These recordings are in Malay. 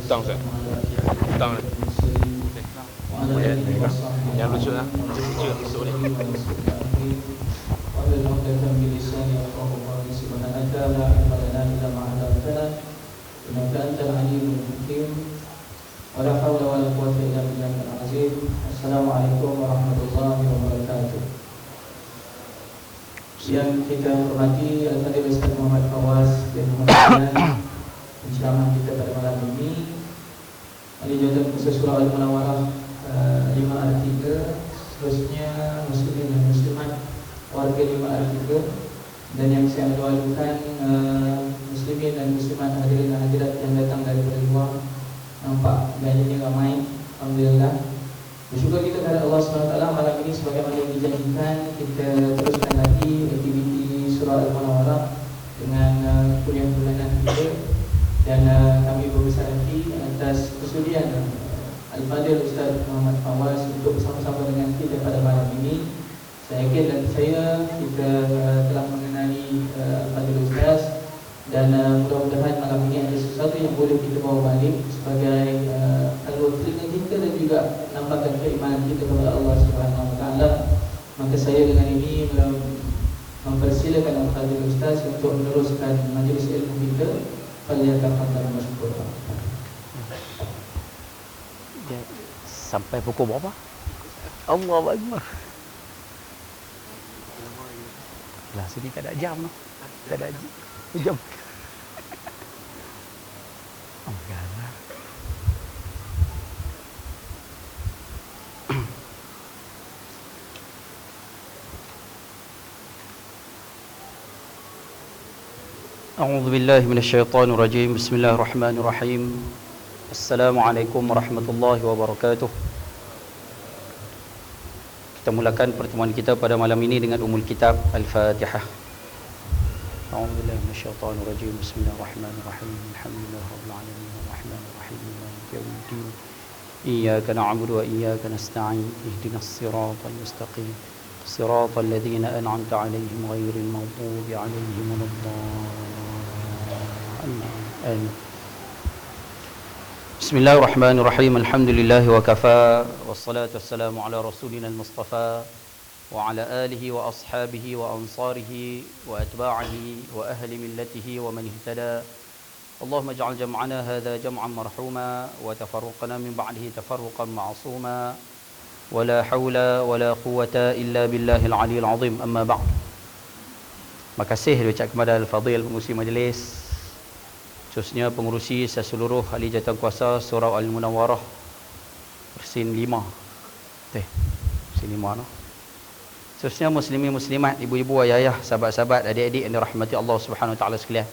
Tang Ustaz. Tang. Yang lucu lah. Lucu masuk ni. Assalamualaikum warahmatullahi wabarakatuh. Yang kita hormati Al-Fadhil Ustaz Muhammad Fawaz dan penceramah kita pada malam ini. Ahli Jawatan Khusus Surah Al-Munawwarah 5R3, seterusnya muslimin dan muslimat warga 5R3, dan yang saya doakan muslimin dan muslimat hadirin dan hadirat yang datang dari luar. Nampak banyak ramai, alhamdulillah. Bersyukur kita kepada Allah SWT malam ini sebagaimana yang dijanjikan, kita teruskan lagi aktiviti Surah Al-Munawwarah dengan kuliah bulanan kita. Dan kami berbesar hati atas kesudian Al-Fadhil Ustaz Muhammad Fawaz untuk bersama-sama dengan kita pada malam ini. Saya yakin dan saya kita telah mengenali Al-Fadhil Ustaz, dan mudah-mudahan malam ini ada sesuatu yang boleh kita bawa balik sebagai telinga kita dan juga nampakkan keimanan kita kepada Allah Subhanahu Wa Taala. Maka saya dengan ini mempersilakan Al-Fadhil Ustaz untuk meneruskan majlis ilmu kita. Faliyatakafal masykurah. Sampai pukul berapa? Allahu Akbar. Lah sini tak ada jam noh. Tak ada jam. Oh, galah. A'udzu billahi minasyaitonir rajim. Bismillahirrahmanirrahim. Assalamualaikum warahmatullahi wabarakatuh. Kita mulakan pertemuan kita pada malam ini dengan Ummul Kitab Al-Fatihah. A'udzu billahi minasyaitonir rajim. Bismillahirrahmanirrahim. Alhamdulillahirabbil alamin arrahmanir rahim maliki yaumiddin. Iyyaka na'budu wa iyyaka nasta'in. Ihdinas siratal mustaqim. Siratal ladzina an'amta 'alaihim ghairil maghdubi 'alaihim waladdallin. Amin. Bismillahirrahmanirrahim. Alhamdulillahi wa kafa. Wassalatu wassalamu ala rasulina al-mustafa wa ala alihi wa ashabihi wa ansarihi wa atba'ihi wa ahli millatihi wa man ihtada. Allahumma ij'al jam'ana hadha jam'an marhuma wa tafarruqana min ba'dihi tafarruqan ma'suma. Wa la hawla wa la quwwata illa billahil 'aliyyil 'azim. Amma ba'd. Makasih diucap kepada Al-Fadhil pengurusi majlis, khususnya pengurusi seluruh ahli jawatan kuasa Surah Al-Munawwarah Persin 5. Persin 5 noh. Khususnya muslimin muslimat, ibu-ibu, ayah-ayah, sahabat-sahabat, adik-adik yang dirahmati Allah Subhanahu Wa Taala sekalian.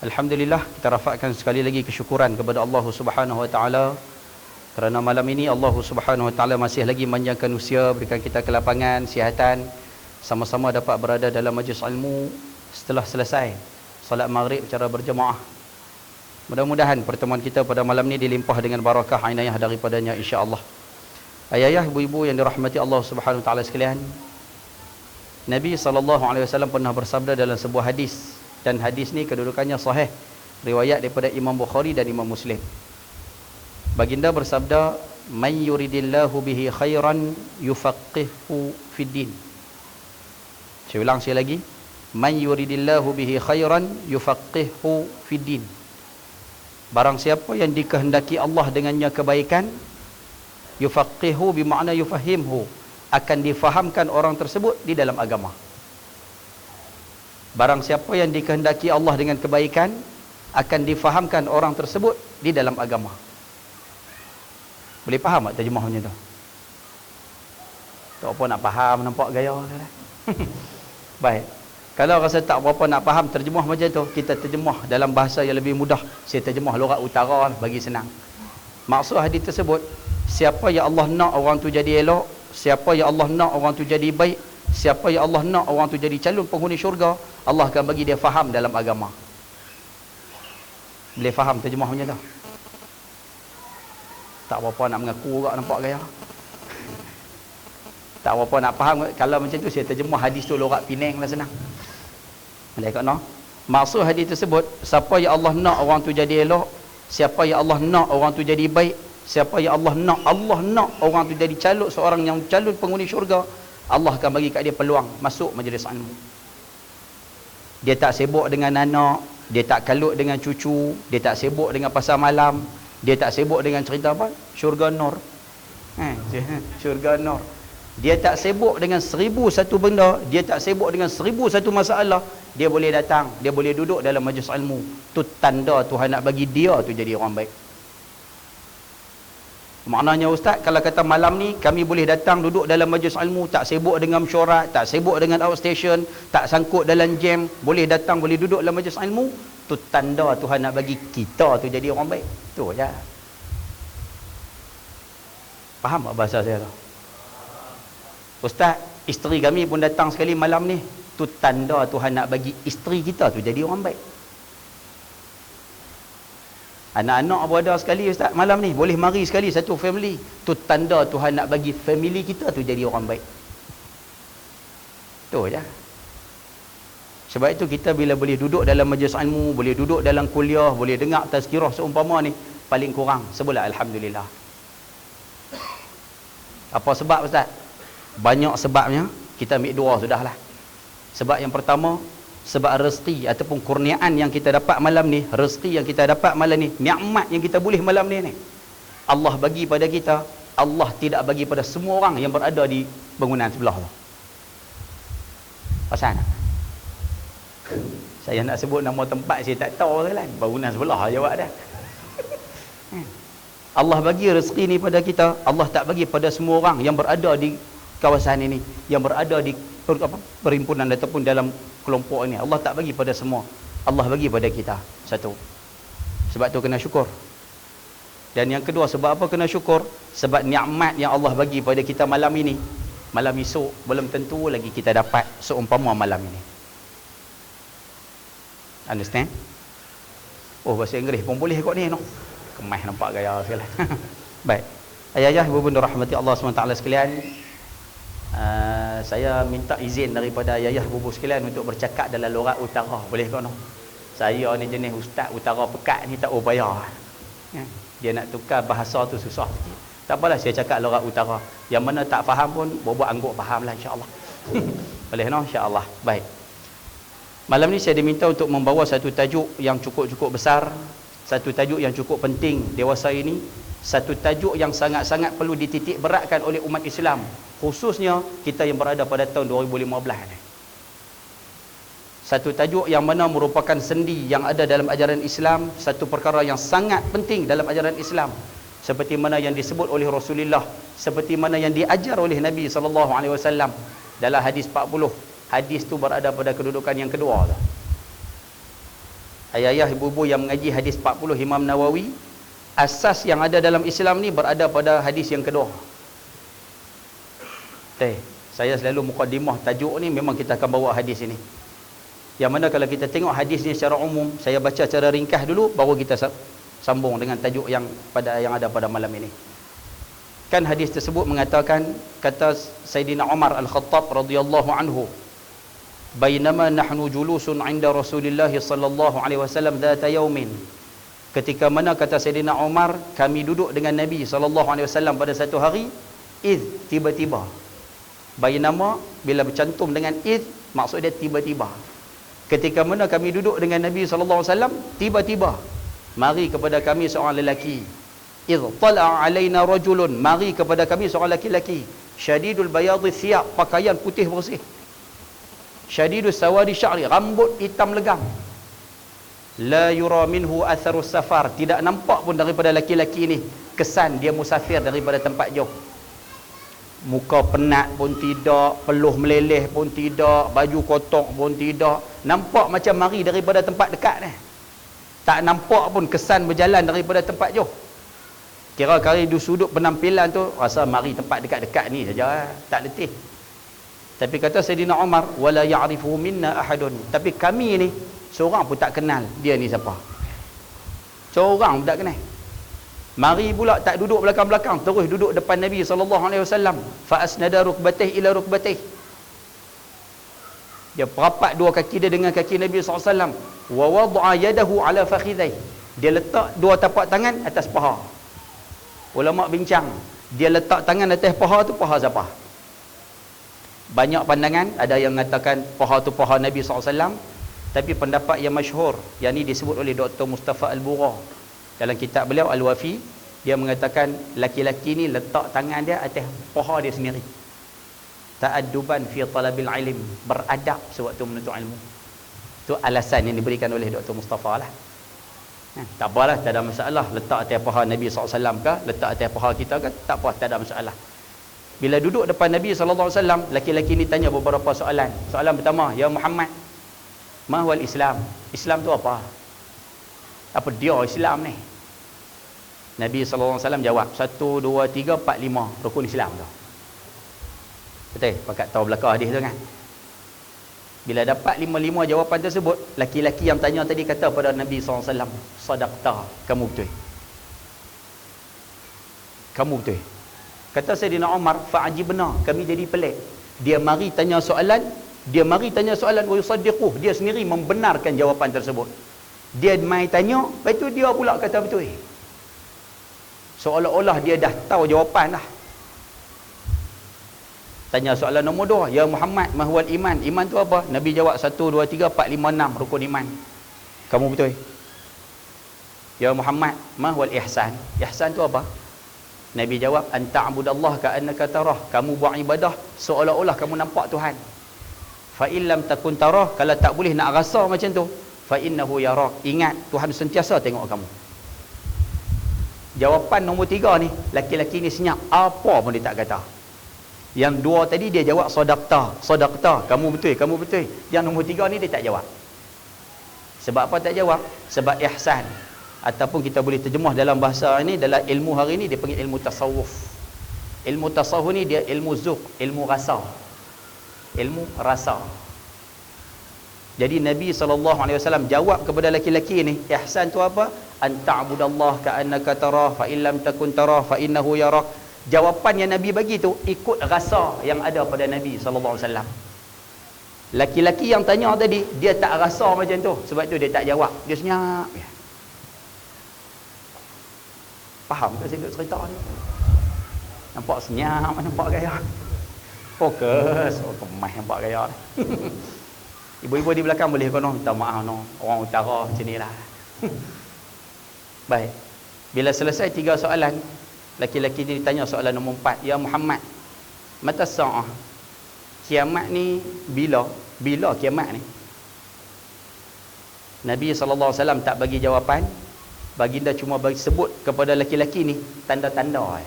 Alhamdulillah, kita rafakkan sekali lagi kesyukuran kepada Allah Subhanahu Wa Taala kerana malam ini Allah Subhanahu Wa Taala masih lagi manjangkan usia, berikan kita kelapangan, kesihatan, sama-sama dapat berada dalam majlis ilmu setelah selesai salat maghrib secara berjemaah. Mudah-mudahan pertemuan kita pada malam ini dilimpah dengan barakah inayah daripadanya insya-Allah. Ayah-ayah, ibu-ibu yang dirahmati Allah Subhanahu Wa Taala sekalian, Nabi SAW pernah bersabda dalam sebuah hadis, dan hadis ni kedudukannya sahih, riwayat daripada Imam Bukhari dan Imam Muslim. Baginda bersabda, "Man yuridillahu bihi khairan yufaqqihhu fid din." Saya ulang sekali lagi. Man yuridillahu bihi khairan yufaqqihhu fid din. Barang siapa yang dikehendaki Allah dengannya kebaikan, yufaqqihhu bermakna yufahimhu, akan difahamkan orang tersebut di dalam agama. Barang siapa yang dikehendaki Allah dengan kebaikan, akan difahamkan orang tersebut di dalam agama. Boleh faham tak terjemahnya tu? Tak apa nak faham, nampak gaya dah. Baik. Kalau rasa tak berapa nak faham terjemah macam tu, kita terjemah dalam bahasa yang lebih mudah. Saya terjemah lorat utara bagi senang. Maksud hadis tersebut, siapa yang Allah nak orang tu jadi elok, siapa yang Allah nak orang tu jadi baik, siapa yang Allah nak orang tu jadi calon penghuni syurga, Allah akan bagi dia faham dalam agama. Boleh faham terjemah macam tu? Tak berapa nak mengaku juga, nampak gaya. Tak berapa nak faham. Kalau macam tu saya terjemah hadis tu lorat Penang lah senang. Malaikat no. Maksud hadis tersebut, siapa yang Allah nak orang tu jadi elok, siapa yang Allah nak orang tu jadi baik, siapa yang Allah nak orang tu jadi seorang yang calon penghuni syurga, Allah akan bagi kat dia peluang masuk majlis ilmu. Dia tak sibuk dengan anak, dia tak kalut dengan cucu, dia tak sibuk dengan pasar malam, dia tak sibuk dengan cerita apa? Syurga nur. Syurga nur. Dia tak sibuk dengan 1001 benda, dia tak sibuk dengan 1001 masalah. Dia boleh datang, dia boleh duduk dalam majlis ilmu. Tu tanda Tuhan nak bagi dia tu jadi orang baik. Maknanya ustaz, kalau kata malam ni kami boleh datang duduk dalam majlis ilmu, tak sibuk dengan mesyuarat, tak sibuk dengan outstation, tak sangkut dalam jam, boleh datang, boleh duduk dalam majlis ilmu, tu tanda Tuhan nak bagi kita tu jadi orang baik. Tu je. Faham tak bahasa saya tu? Ustaz, isteri kami pun datang sekali malam ni, tu tanda Tuhan nak bagi isteri kita tu jadi orang baik. Anak-anak pun ada sekali ustaz malam ni, boleh mari sekali satu family, tu tanda Tuhan nak bagi family kita tu jadi orang baik. Tu je. Sebab itu kita bila boleh duduk dalam majlis ilmu, boleh duduk dalam kuliah, boleh dengar tazkirah seumpama ni, paling kurang sebulan alhamdulillah. Apa sebab ustaz? Banyak sebabnya, kita ambil dua sudahlah. Sebab yang pertama, sebab rezeki ataupun kurniaan yang kita dapat malam ni, rezeki yang kita dapat malam ni, nikmat yang kita boleh malam ni, Allah bagi pada kita, Allah tidak bagi pada semua orang yang berada di bangunan sebelah tu. Pasal nak? Saya nak sebut nama tempat saya tak tahu kan, bangunan sebelah jawab dah. Allah bagi rezeki ni pada kita, Allah tak bagi pada semua orang yang berada di kawasan ini, yang berada di perhimpunan ataupun dalam kelompok ini. Allah tak bagi pada semua, Allah bagi pada kita. Satu, sebab tu kena syukur. Dan yang kedua, sebab apa kena syukur? Sebab nikmat yang Allah bagi pada kita malam ini, malam esok belum tentu lagi kita dapat seumpama malam ini. Understand? Oh, bahasa Inggeris pun boleh kot ni no. Kemah nampak gaya sekali. Baik, ayah-ayah, ibu bunda rahmati Allah SWT sekalian, saya minta izin daripada ayah bubu sekalian untuk bercakap dalam lorat utara, boleh ke no? Saya ni jenis ustaz utara pekat ni tak upaya. Dia nak tukar bahasa tu susah sikit. Tak apalah, saya cakap lorat utara. Yang mana tak faham pun buat angguk fahamlah insya-Allah. Boleh no insya-Allah. Baik. Malam ni saya diminta untuk membawa satu tajuk yang cukup-cukup besar, satu tajuk yang cukup penting dewasa ini, satu tajuk yang sangat-sangat perlu dititik beratkan oleh umat Islam, khususnya kita yang berada pada tahun 2015 ni. Satu tajuk yang mana merupakan sendi yang ada dalam ajaran Islam, satu perkara yang sangat penting dalam ajaran Islam, seperti mana yang disebut oleh Rasulullah, seperti mana yang diajar oleh Nabi SAW dalam hadis 40. Hadis tu berada pada kedudukan yang kedua tu. Ayah-ayah, ibu-ibu yang mengaji hadis 40 Imam Nawawi, asas yang ada dalam Islam ni berada pada hadis yang kedua. Saya selalu mukadimah tajuk ni, memang kita akan bawa hadis ini. Yang mana kalau kita tengok hadis ni secara umum, saya baca secara ringkas dulu, baru kita sambung dengan tajuk yang ada pada malam ini. Kan hadis tersebut mengatakan, kata Sayyidina Umar Al-Khattab radhiyallahu anhu, bainama nahnu julusun 'inda Rasulillah sallallahu alaihi wasallam dzata yaumin, ketika mana kata Sayyidina Umar, kami duduk dengan Nabi sallallahu alaihi wasallam pada satu hari, tiba-tiba. Bainama bila bercantum dengan maksud dia tiba-tiba. Ketika mana kami duduk dengan Nabi sallallahu alaihi wasallam, tiba-tiba mari kepada kami seorang lelaki. Tala'a alaina rajulun, mari kepada kami seorang lelaki, syadidul bayadhi thiyab, pakaian putih bersih, syadidus sawadi sya'ri, rambut hitam legam, la yura minhu atharus safar, tidak nampak pun daripada lelaki-lelaki ini kesan dia musafir daripada tempat jauh. Muka penat pun tidak, peluh meleleh pun tidak, baju kotor pun tidak, nampak macam mari daripada tempat dekat ni. Tak nampak pun kesan berjalan daripada tempat jauh. Kira-kira di sudut penampilan tu rasa mari tempat dekat-dekat ni saja, tak letih. Tapi kata Sayyidina Umar, wala ya'rifu minna ahadun, tapi kami ni seorang pun tak kenal dia ni siapa. Seorang pun tak kenal. Mari pula tak duduk belakang-belakang, terus duduk depan Nabi sallallahu alaihi wasallam. Fa asnada rukbatayhi ila rukbatayhi. Dia perapat dua kaki dia dengan kaki Nabi SAW. Wa wada'a yadahu ala fakhidai. Dia letak dua tapak tangan atas paha. Ulama bincang, dia letak tangan atas paha tu paha siapa? Banyak pandangan, ada yang mengatakan paha tu paha Nabi SAW. Tapi pendapat yang masyhur, yang ni disebut oleh Dr. Mustafa Al-Bura dalam kitab beliau Al-Wafi, dia mengatakan laki-laki ni letak tangan dia atas paha dia sendiri. Ta'adduban fi talabil ilm, beradab sewaktu menuntut ilmu. Itu alasan yang diberikan oleh Dr. Mustafa lah. Tak apalah, tak ada masalah letak atas paha Nabi SAW ke, letak atas paha kita ke, tak apa, tak ada masalah. Bila duduk depan Nabi SAW, laki-laki ni tanya beberapa soalan. Soalan pertama, ya Muhammad, ma huwal Islam? Islam tu apa? Apa dia Islam ni? Nabi SAW jawab 1, 2, 3, 4, 5 rukun Islam tu. Betul? Pakat tahu belakang hadis tu kan? Bila dapat 5 jawapan tersebut, laki-laki yang tanya tadi kata pada Nabi SAW, sadaqta, kamu betul. Kamu betul. Kata Sayyidina Umar, fa'ajibna, kami jadi pelik. Dia mari tanya soalan, wa yusaddiquh, dia sendiri membenarkan jawapan tersebut. Dia mai tanya, lepas tu dia pula kata betul. Seolah-olah dia dah tahu jawapan dah. Tanya soalan nombor 2, ya Muhammad, ma huwal iman? Iman tu apa? Nabi jawab 1, 2, 3, 4, 5, 6 rukun iman. Kamu betul. Ya Muhammad, ma huwal ihsan? Ihsan tu apa? Nabi jawab, anta'budallah ka'annaka tarah. Kamu buat ibadah seolah-olah kamu nampak Tuhan. Fa illam takun tarah, kalau tak boleh nak rasa macam tu, fa innahu yarak. Ingat Tuhan sentiasa tengok kamu. Jawapan nombor 3 ni, laki-laki ni senyap, apa pun dia tak kata. Yang 2 tadi dia jawab sadaqta, kamu betul. Yang nombor 3 ni dia tak jawab. Sebab apa tak jawab? Sebab ihsan, ataupun kita boleh terjemah dalam bahasa ini, dalam ilmu hari ini dia panggil ilmu tasawuf. Ilmu tasawuf ni dia ilmu zuq, ilmu rasa. Jadi Nabi SAW jawab kepada laki-laki ni, ihsan tu apa? An ta'budallah ka'annaka tarah, fa illam takun tarah fa innahu yarak. Jawapan yang Nabi bagi tu ikut rasa yang ada pada Nabi SAW. Laki-laki yang tanya tadi, dia tak rasa macam tu, sebab tu dia tak jawab, dia senyap. Faham ke saya cerita ni? Nampak senyap, nampak gaya. Fokus, kemas nampak gaya ni. Ibu-ibu di belakang boleh kono minta maaf no, orang utara macam nilah. Baik. Bila selesai 3 soalan, laki-laki ni ditanya soalan nombor 4, ya Muhammad, mata sa'ah? Kiamat ni bila kiamat ni? Nabi SAW tak bagi jawapan. Baginda cuma bagi sebut kepada laki-laki ni tanda-tanda.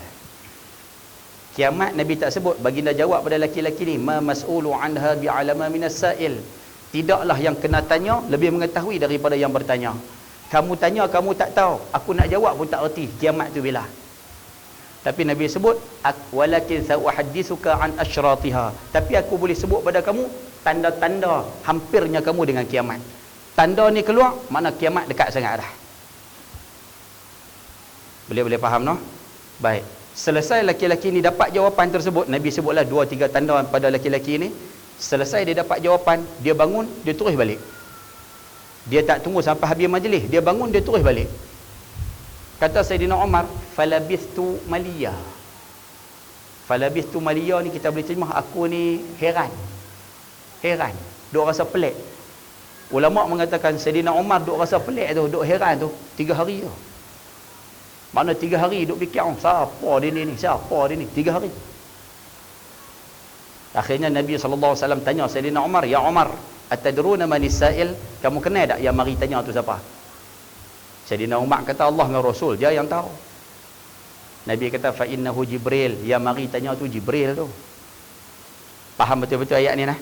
Kiamat Nabi tak sebut. Baginda jawab pada laki-laki ni, ma mas'ulu anha bi'alama minas sa'il. Tidaklah yang kena tanya lebih mengetahui daripada yang bertanya. Kamu tanya, kamu tak tahu. Aku nak jawab pun tak erti kiamat tu bila. Tapi Nabi sebut, walakin sa'uhaddithuka an asyratiha. Tapi aku boleh sebut pada kamu tanda-tanda hampirnya kamu dengan kiamat. Tanda ni keluar, mana kiamat dekat sangat dah. Boleh faham no? Baik. Selesai laki-laki ni dapat jawapan tersebut, Nabi sebutlah 2-3 tanda pada laki-laki ni. Selesai dia dapat jawapan, dia bangun, dia terus balik. Dia tak tunggu sampai habis majlis, dia bangun, dia terus balik. Kata Sayyidina Umar, falabithtu maliyah. Falabithtu maliyah ni kita boleh terjemah, aku ni heran. Duk rasa pelik. Ulama mengatakan Sayyidina Umar duk rasa pelik tu, duk heran tu 3 hari tu. Mana 3 hari duk fikir, siapa dia ni? 3 hari. Akhirnya Nabi SAW tanya Sayyidina Umar, ya Umar, atadruna manis sa'il? Kamu kenal tak yang mari tanya tu siapa? Sayyidina Umar kata, Allah dan Rasul dia yang tahu. Nabi kata, fa innahu Jibril, yang mari tanya tu Jibril tu. Faham betul-betul ayat ni nah?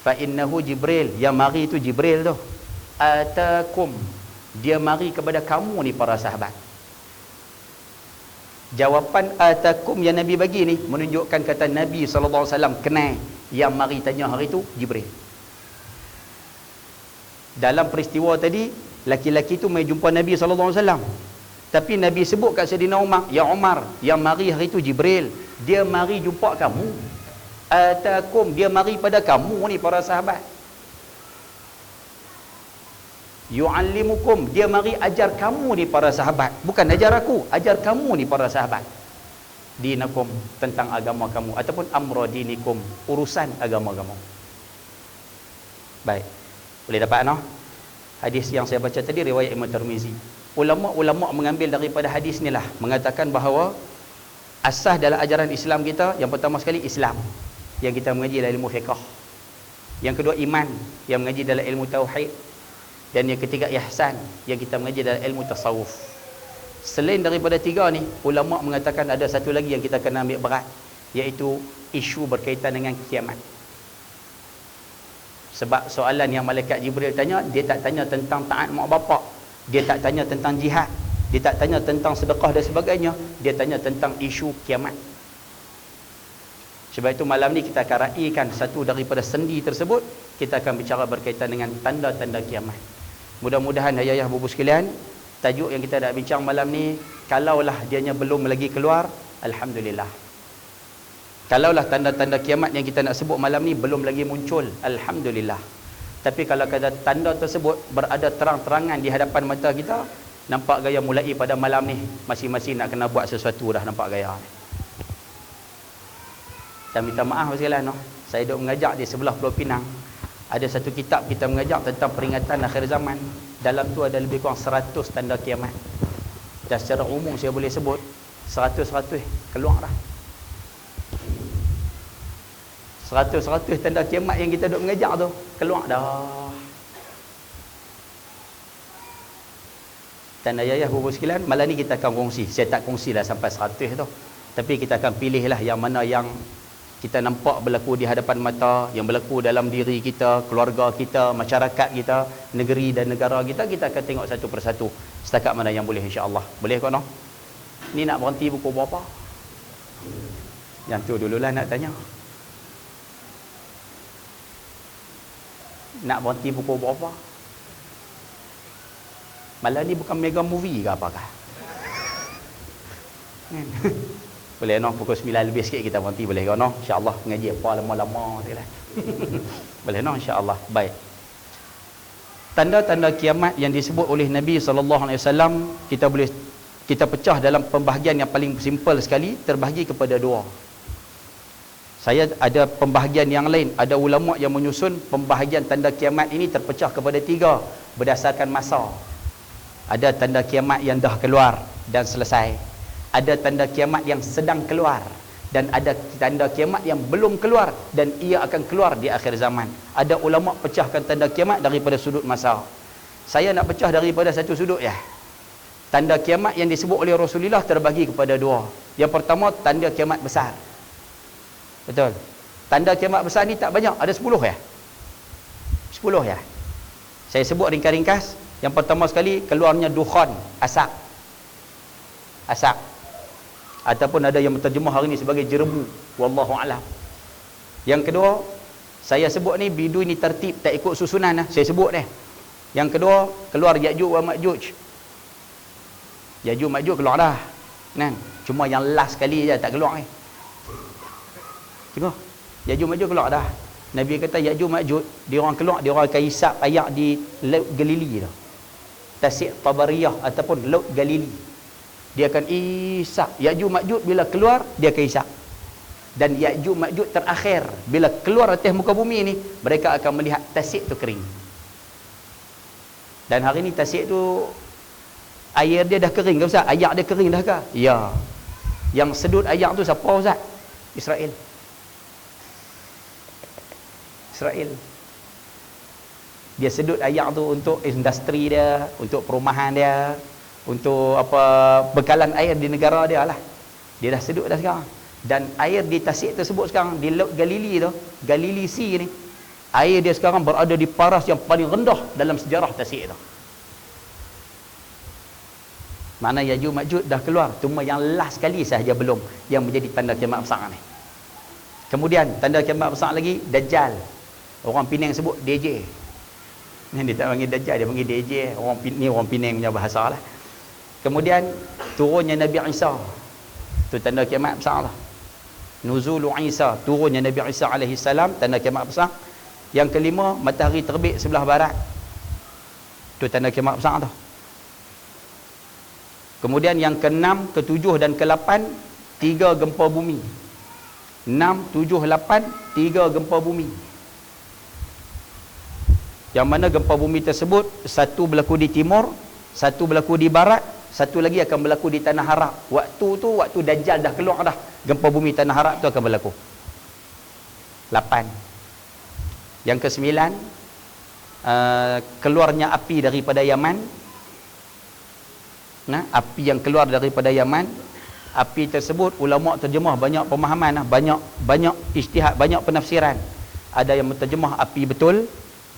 Fa innahu Jibril, yang mari tu Jibril tu. Atakum, dia mari kepada kamu ni para sahabat. Jawapan atakum yang Nabi bagi ni menunjukkan kata Nabi SAW kenal yang mari tanya hari tu Jibril. Dalam peristiwa tadi, laki-laki tu mai jumpa Nabi SAW. Tapi Nabi sebut kat Sayyidina Umar, ya Umar, yang mari hari tu Jibril. Dia mari jumpa kamu. Atakum, dia mari pada kamu ni para sahabat. Yu'allimukum, dia mari ajar kamu ni para sahabat, bukan ajar aku, ajar kamu ni para sahabat, dinakum, tentang agama kamu, ataupun amra dinikum, urusan agama kamu. Baik, boleh dapat no? Hadis yang saya baca tadi riwayat Imam Tirmizi. Ulama-ulama mengambil daripada hadis ni lah, mengatakan bahawa asas dalam ajaran Islam kita, yang pertama sekali Islam, yang kita mengaji dalam ilmu fiqh. Yang kedua iman, yang mengaji dalam ilmu tauhid. Dan yang ketiga ihsan, yang kita mengaji dalam ilmu tasawuf. Selain daripada tiga ni, ulama mengatakan ada satu lagi yang kita kena ambil berat, iaitu isu berkaitan dengan kiamat. Sebab soalan yang malaikat Jibril tanya, dia tak tanya tentang taat mak bapak, dia tak tanya tentang jihad, dia tak tanya tentang sedekah dan sebagainya, dia tanya tentang isu kiamat. Sebab itu malam ni kita akan raikan satu daripada sendi tersebut. Kita akan bicara berkaitan dengan tanda-tanda kiamat. Mudah-mudahan ayah-ayah bubu sekalian, tajuk yang kita nak bincang malam ni, kalaulah dianya belum lagi keluar, alhamdulillah. Kalaulah tanda-tanda kiamat yang kita nak sebut malam ni belum lagi muncul, alhamdulillah. Tapi kalau kata tanda tersebut berada terang-terangan di hadapan mata kita, nampak gaya mulai pada malam ni masing-masing nak kena buat sesuatu dah, nampak gaya ni. Dan minta maaf sekalian, no? Saya duk mengajar di sebelah Pulau Pinang. Ada satu kitab kita mengajar tentang peringatan akhir zaman. Dalam tu ada lebih kurang 100 tanda kiamat. Dan secara umum saya boleh sebut 100-100 keluar dah. 100 tanda kiamat yang kita duk mengajar tu keluar dah. Dan ayah-ayah bubu sekalian, malam ni kita akan kongsi. Saya tak kongsilah sampai 100 tu. Tapi kita akan pilihlah yang mana yang kita nampak berlaku di hadapan mata, yang berlaku dalam diri kita, keluarga kita, masyarakat kita, negeri dan negara kita. Kita akan tengok satu persatu setakat mana yang boleh, insya-Allah. Boleh kau no? Ni nak berhenti pukul berapa? Yang tu dululah nak tanya. Nak berhenti pukul berapa? Malam ni bukan mega movie ke apakah? Boleh no, pukul 9 lebih sikit kita berhenti, boleh ke no? InsyaAllah pengaji apa lama-lama sekali. Boleh no, insya-Allah. Baik. Tanda-tanda kiamat yang disebut oleh Nabi SAW, kita pecah dalam pembahagian yang paling simple sekali, terbahagi kepada dua. Saya ada pembahagian yang lain. Ada ulama yang menyusun pembahagian tanda kiamat ini terpecah kepada 3 berdasarkan masa. Ada tanda kiamat yang dah keluar dan selesai. Ada tanda kiamat yang sedang keluar, dan ada tanda kiamat yang belum keluar dan ia akan keluar di akhir zaman. Ada ulama pecahkan tanda kiamat daripada sudut masa. Saya nak pecah daripada satu sudut ya. Tanda kiamat yang disebut oleh Rasulullah terbagi kepada 2. Yang pertama, tanda kiamat besar. Betul. Tanda kiamat besar ni tak banyak, ada 10 ya. 10 ya. Saya sebut ringkas-ringkas. Yang pertama sekali, keluarnya dukhan, asap. Asap. Ataupun ada yang menterjemah hari ni sebagai jerebu, wallahu alam. Yang kedua, saya sebut ni bidu ni tertib, tak ikut susunan lah. Saya sebut ni. Yang kedua, keluar Ya'juj wa Ma'juj. Ya'juj Ma'juj keluar dah. Kan? Cuma yang last sekali je tak keluar ni. Tengok. Ya'juj Ma'juj keluar dah. Nabi kata Ya'juj Ma'juj, dia orang keluar, dia orang akan hisap air di Laut Galili dah. Tasik Tabariyah ataupun Laut Galili. Dia akan isap. Ya'juj Ma'juj bila keluar, dia akan isap. Dan Ya'juj Ma'juj terakhir, bila keluar atas muka bumi ni, mereka akan melihat tasik tu kering. Dan hari ni tasik tu, air dia dah kering ke Ustaz? Ayak dia kering dah ke? Ya. Yang sedut ayak tu siapa Ustaz? Israel. Israel. Dia sedut ayak tu untuk industri dia, untuk perumahan dia, untuk apa, bekalan air di negara dia lah. Dia dah sedut dah sekarang. Dan air di tasik tersebut sekarang, di Laut Galili tu, Galili Sea ni, air dia sekarang berada di paras yang paling rendah dalam sejarah tasik tu. Mana Ya'juj Ma'juj dah keluar, cuma yang last sekali sahaja belum, yang menjadi tanda kiamat besar ni. Kemudian tanda kiamat besar lagi, Dajjal. Orang Penang sebut DJ. Ni dia tak panggil Dajjal, dia panggil DJ. Orang Penang punya bahasa lah. Kemudian turunnya Nabi Isa. Tu tanda kiamat besar lah. Nuzulu Isa, turunnya Nabi Isa alaihi salam, tanda kiamat besar. Yang kelima, matahari terbit sebelah barat. Tu tanda kiamat besar tu. Kemudian yang ke-6, ke-7 dan ke-8, 3 gempa bumi. 6, 7, 8, 3 gempa bumi. Yang mana gempa bumi tersebut, satu berlaku di timur, satu berlaku di barat, satu lagi akan berlaku di tanah Arab. Waktu tu, waktu Dajjal dah keluar dah, gempa bumi tanah Arab tu akan berlaku. 8. Yang ke-9, keluarnya api daripada Yaman. Nah, api yang keluar daripada Yaman, api tersebut ulama terjemah banyak pemahaman, banyak ijtihad, banyak penafsiran. Ada yang menterjemah api betul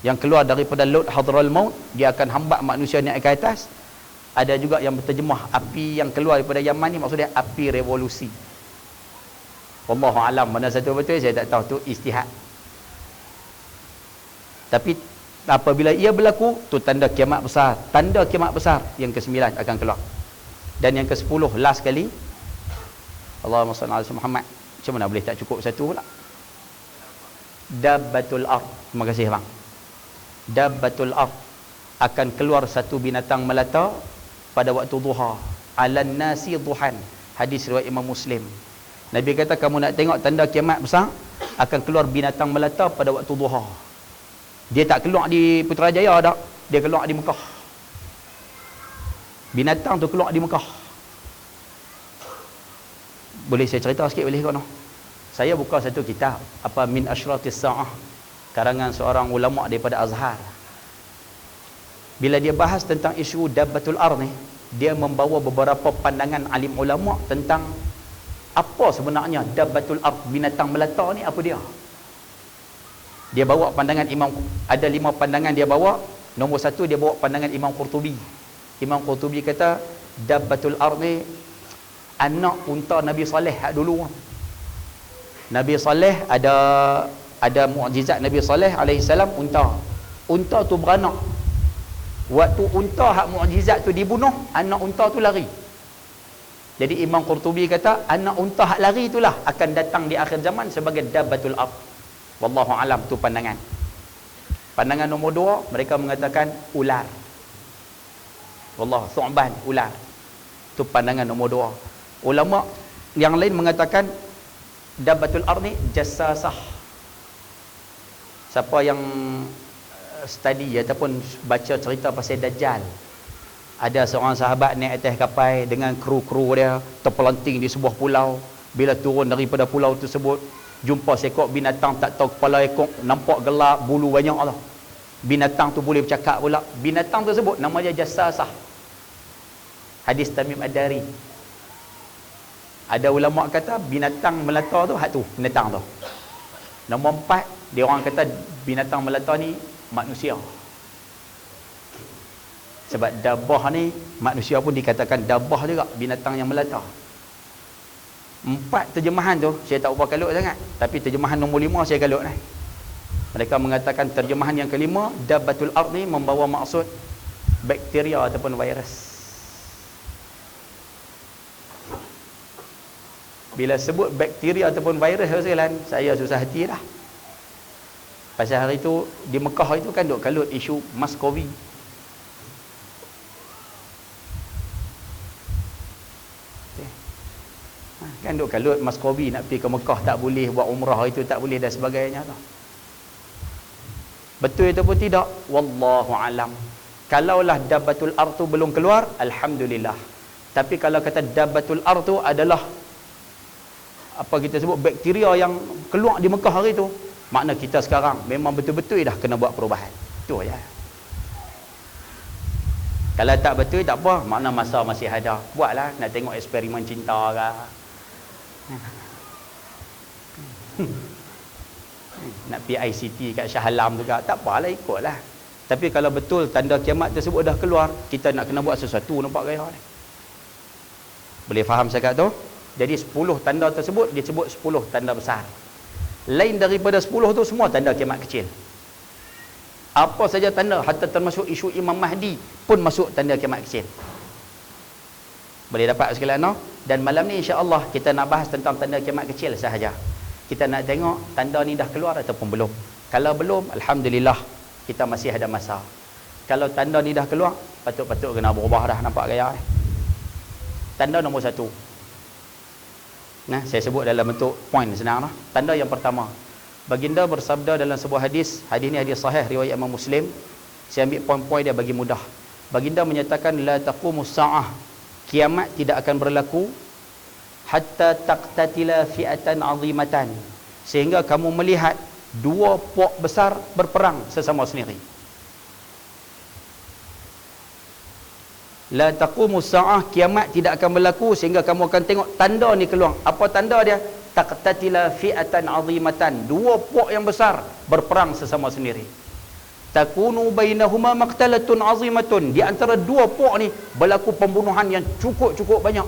yang keluar daripada Laut Hadral Maut, dia akan hambat manusia naik ke atas. Ada juga yang menterjemah api yang keluar daripada Yaman ni maksudnya api revolusi. Wallahu alam mana satu betul saya tak tahu, tu ijtihad. Tapi apabila ia berlaku, tu tanda kiamat besar. Tanda kiamat besar yang ke-9 akan keluar. Dan yang ke-10 last kali, Allahumma salli ala Muhammad. Macam mana boleh tak cukup satu pula? Dabbatul ard. Terima kasih bang. Dabbatul ard, akan keluar satu binatang melata pada waktu duha. Alan nasi duhan. Hadis riwayat Imam Muslim. Nabi kata, kamu nak tengok tanda kiamat besar, akan keluar binatang melata pada waktu duha. Dia tak keluar di Putrajaya dah, dia keluar di Mekah. Binatang tu keluar di Mekah. Boleh saya cerita sikit boleh kau? Saya buka satu kitab, apa Min Asyratis Sa'ah, karangan seorang ulama daripada Azhar. Bila dia bahas tentang isu Dabbatul Ard ni, dia membawa beberapa pandangan alim ulama tentang apa sebenarnya Dabbatul Ard, binatang melata ni apa dia. Dia bawa pandangan Imam, ada 5 pandangan dia bawa. Nombor 1 dia bawa pandangan Imam Qurtubi. Imam Qurtubi kata Dabbatul Ard ni anak unta Nabi Saleh dulu. Nabi Saleh ada mukjizat Nabi Saleh alaihi salam unta. Unta tu beranak. Waktu unta hak mukjizat tu dibunuh, anak unta tu lari. Jadi Imam Qurtubi kata anak unta hak lari itulah akan datang di akhir zaman sebagai Dabbatul Ard. Wallahu alam, tu pandangan. Pandangan nombor 2, mereka mengatakan ular. Wallah, thu'ban, ular. Tu pandangan nombor 2. Ulama yang lain mengatakan Dabbatul Ard ni jassasah. Siapa yang study ataupun baca cerita pasal Dajjal, ada seorang sahabat naik atas kapal dengan kru-kru dia, terpelanting di sebuah pulau. Bila turun daripada pulau tersebut, jumpa seekor binatang tak tahu kepala ekor, nampak gelap, bulu banyak lah. Binatang tu boleh bercakap pula. Binatang tersebut namanya jassasah. Hadis Tamim Ad-Dari. Ada ulama kata binatang melata tu hak tu, binatang tu. Nombor 4, dia orang kata binatang melata ni manusia. Sebab dabah ni, manusia pun dikatakan dabah juga, binatang yang melata. 4 terjemahan tu saya tak berapa kalut sangat, tapi terjemahan nombor 5 saya kalut lah. Mereka mengatakan terjemahan yang kelima, Dabbatul Ard ni membawa maksud bakteria ataupun virus. Bila sebut bakteria ataupun virus sekalian, saya susah hati dah. Pasal hari tu di Mekah itu kan duk kalut isu Mas-Covid. Kan duk kalut Mas-Covid nak pergi ke Mekah tak boleh, buat umrah itu tak boleh dan sebagainya tu. Betul itu pun tidak, wallahu alam. Kalaulah Dabbatul Ard tu belum keluar, alhamdulillah. Tapi kalau kata Dabbatul Ard tu adalah apa kita sebut bakteria yang keluar di Mekah hari tu, makna kita sekarang memang betul-betul dah kena buat perubahan. Tu aja. Kalau tak betul tak apa, makna masa masih ada. Buatlah, nak tengok eksperimen cinta ke. Nak pergi ICT kat Shah Alam tu ke, tak apalah, ikutlah. Tapi kalau betul tanda kiamat tersebut dah keluar, kita nak kena buat sesuatu, nampak gaya ni. Boleh faham cakap tu? Jadi 10 tanda tersebut disebut 10 tanda besar. Lain daripada 10 tu semua tanda kiamat kecil. Apa saja tanda, hatta termasuk isu Imam Mahdi pun masuk tanda kiamat kecil. Boleh dapat sekalian no? Dan malam ni insya-Allah kita nak bahas tentang tanda kiamat kecil sahaja. Kita nak tengok tanda ni dah keluar ataupun belum. Kalau belum, alhamdulillah kita masih ada masa. Kalau tanda ni dah keluar, patut-patut kena berubah dah, nampak gaya ni. Tanda nombor 1. Nah, saya sebut dalam bentuk poin senang lah. Tanda yang pertama, baginda bersabda dalam sebuah hadis ni hadis sahih riwayat Imam Muslim. Saya ambil poin-poin dia bagi mudah. Baginda menyatakan la taqumus saah, kiamat tidak akan berlaku hatta taqtatila fi'atan 'azimatan, sehingga kamu melihat dua puak besar berperang sesama sendiri. La taqumus saah, kiamat tidak akan berlaku sehingga kamu akan tengok tanda ni keluar. Apa tanda dia? Taqtatila fi'atan 'azimatan, dua puak yang besar berperang sesama sendiri. Takunu bainahuma maqtalatun 'azimatun, di antara dua puak ni berlaku pembunuhan yang cukup banyak.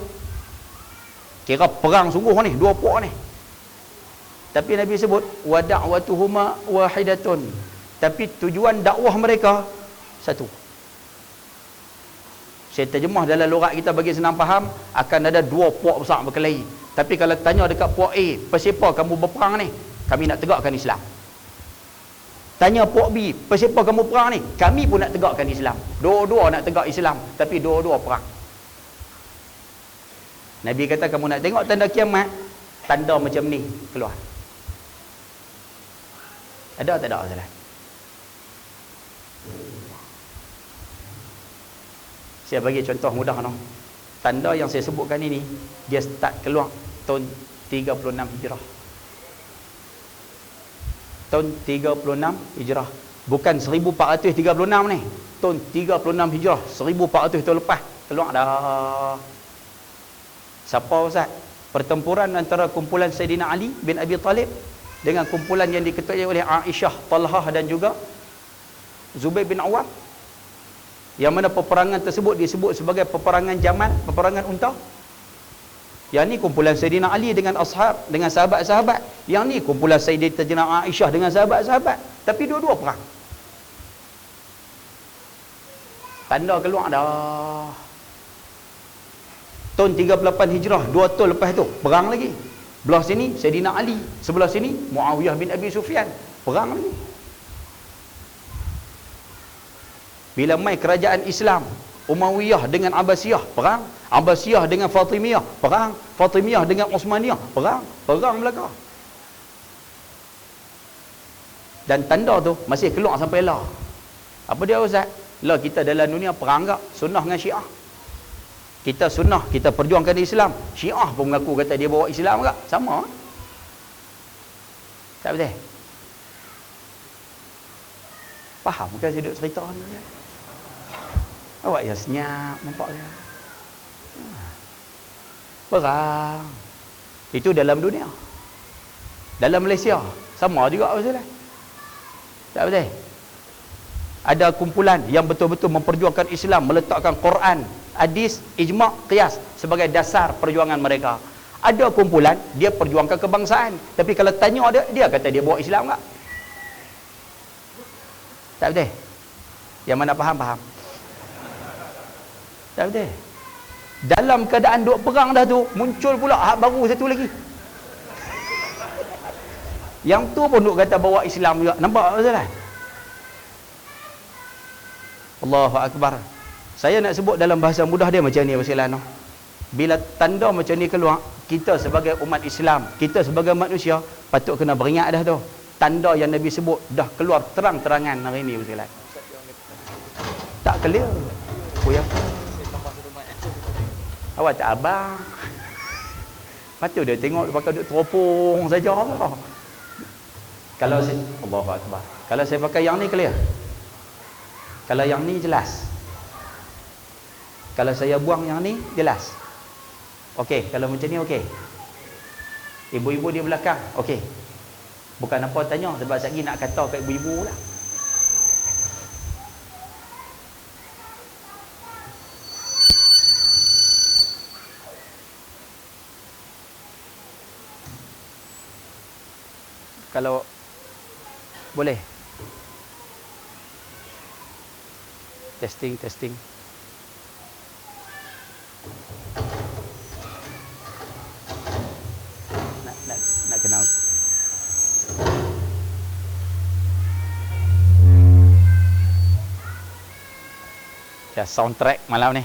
Kira perang sungguh ni dua puak ni. Tapi Nabi sebut wa da'watuhuma wahidatun, tapi tujuan dakwah mereka satu. Saya terjemah dalam logat kita bagi senang faham, akan ada dua puak besar berkelahi. Tapi kalau tanya dekat puak A, pasiapa kamu berperang ni? Kami nak tegakkan Islam. Tanya puak B, pasiapa kamu perang ni? Kami pun nak tegakkan Islam. Dua-dua nak tegak Islam, tapi dua-dua perang. Nabi kata kamu nak tengok tanda kiamat, tanda macam ni keluar. Ada tak ada salah? Saya bagi contoh mudah no. Tanda yang saya sebutkan ini dia start keluar tahun 36 Hijrah. Tahun 36 Hijrah. Bukan 1436 ni. Tahun 36 Hijrah, 1400 tahun lepas keluar dah. Siapa Ustaz? Pertempuran antara kumpulan Sayyidina Ali bin Abi Talib dengan kumpulan yang diketuai oleh Aisyah, Talhah dan juga Zubair bin Awam. Yang mana peperangan tersebut disebut sebagai peperangan Jamal, peperangan unta. Yang ni kumpulan Sayyidina Ali dengan ashab, dengan sahabat-sahabat. Yang ni kumpulan Sayyidatina Aisyah dengan sahabat-sahabat. Tapi dua-dua perang. Tanda keluar dah. Tahun 38 Hijrah, 2 tahun lepas tu perang lagi. Belah sini Sayyidina Ali, sebelah sini Muawiyah bin Abi Sufyan, perang lagi. Bila mai kerajaan Islam, Umayyah dengan Abbasiyah perang, Abbasiyah dengan Fatimiyah perang, Fatimiyah dengan Utsmaniyah perang belaka. Dan tanda tu masih keluar sampai lah. Apa dia Ustaz? Lah kita dalam dunia perang tak? Sunnah dengan Syiah. Kita sunnah, kita perjuangkan Islam. Syiah pun mengaku kata dia bawa Islam tak? Sama. Tak betul? Faham kan saya duduk cerita ni? Awak ya senyap, nampak dia. Perang. Itu dalam dunia. Dalam Malaysia, sama juga Ustaz. Tak betul? Ada kumpulan yang betul-betul memperjuangkan Islam, meletakkan Quran, hadis, ijma', qiyas sebagai dasar perjuangan mereka. Ada kumpulan dia perjuangkan kebangsaan, tapi kalau tanya dia kata dia bawa Islam tak? Tak betul? Yang mana faham? Tak betul? Dalam keadaan duk perang dah tu, muncul pula hak baru satu lagi. Yang tu pun duk kata bawa Islam juga. Nampak tak salah? Allahu Akbar. Saya nak sebut dalam bahasa mudah dia macam ni Wasilano. Bila tanda macam ni keluar, kita sebagai umat Islam, kita sebagai manusia patut kena beringat dah tu. Tanda yang Nabi sebut dah keluar terang-terangan hari ni Wasilan. Tak clear. Oh ya. Awak tak abang. Patut dia tengok pakai duk teropong saja. Kalau saya Allahu Akbar. Kalau saya pakai yang ni clear. Kalau yang ni jelas. Kalau saya buang yang ni jelas. Okey, kalau macam ni okey. Ibu-ibu di belakang, okey. Bukan apa tanya sebab sekejap lagi nak kata kat ibu-ibu lah. Kalau boleh. Testing. Nak kenal. dah soundtrack malam ni.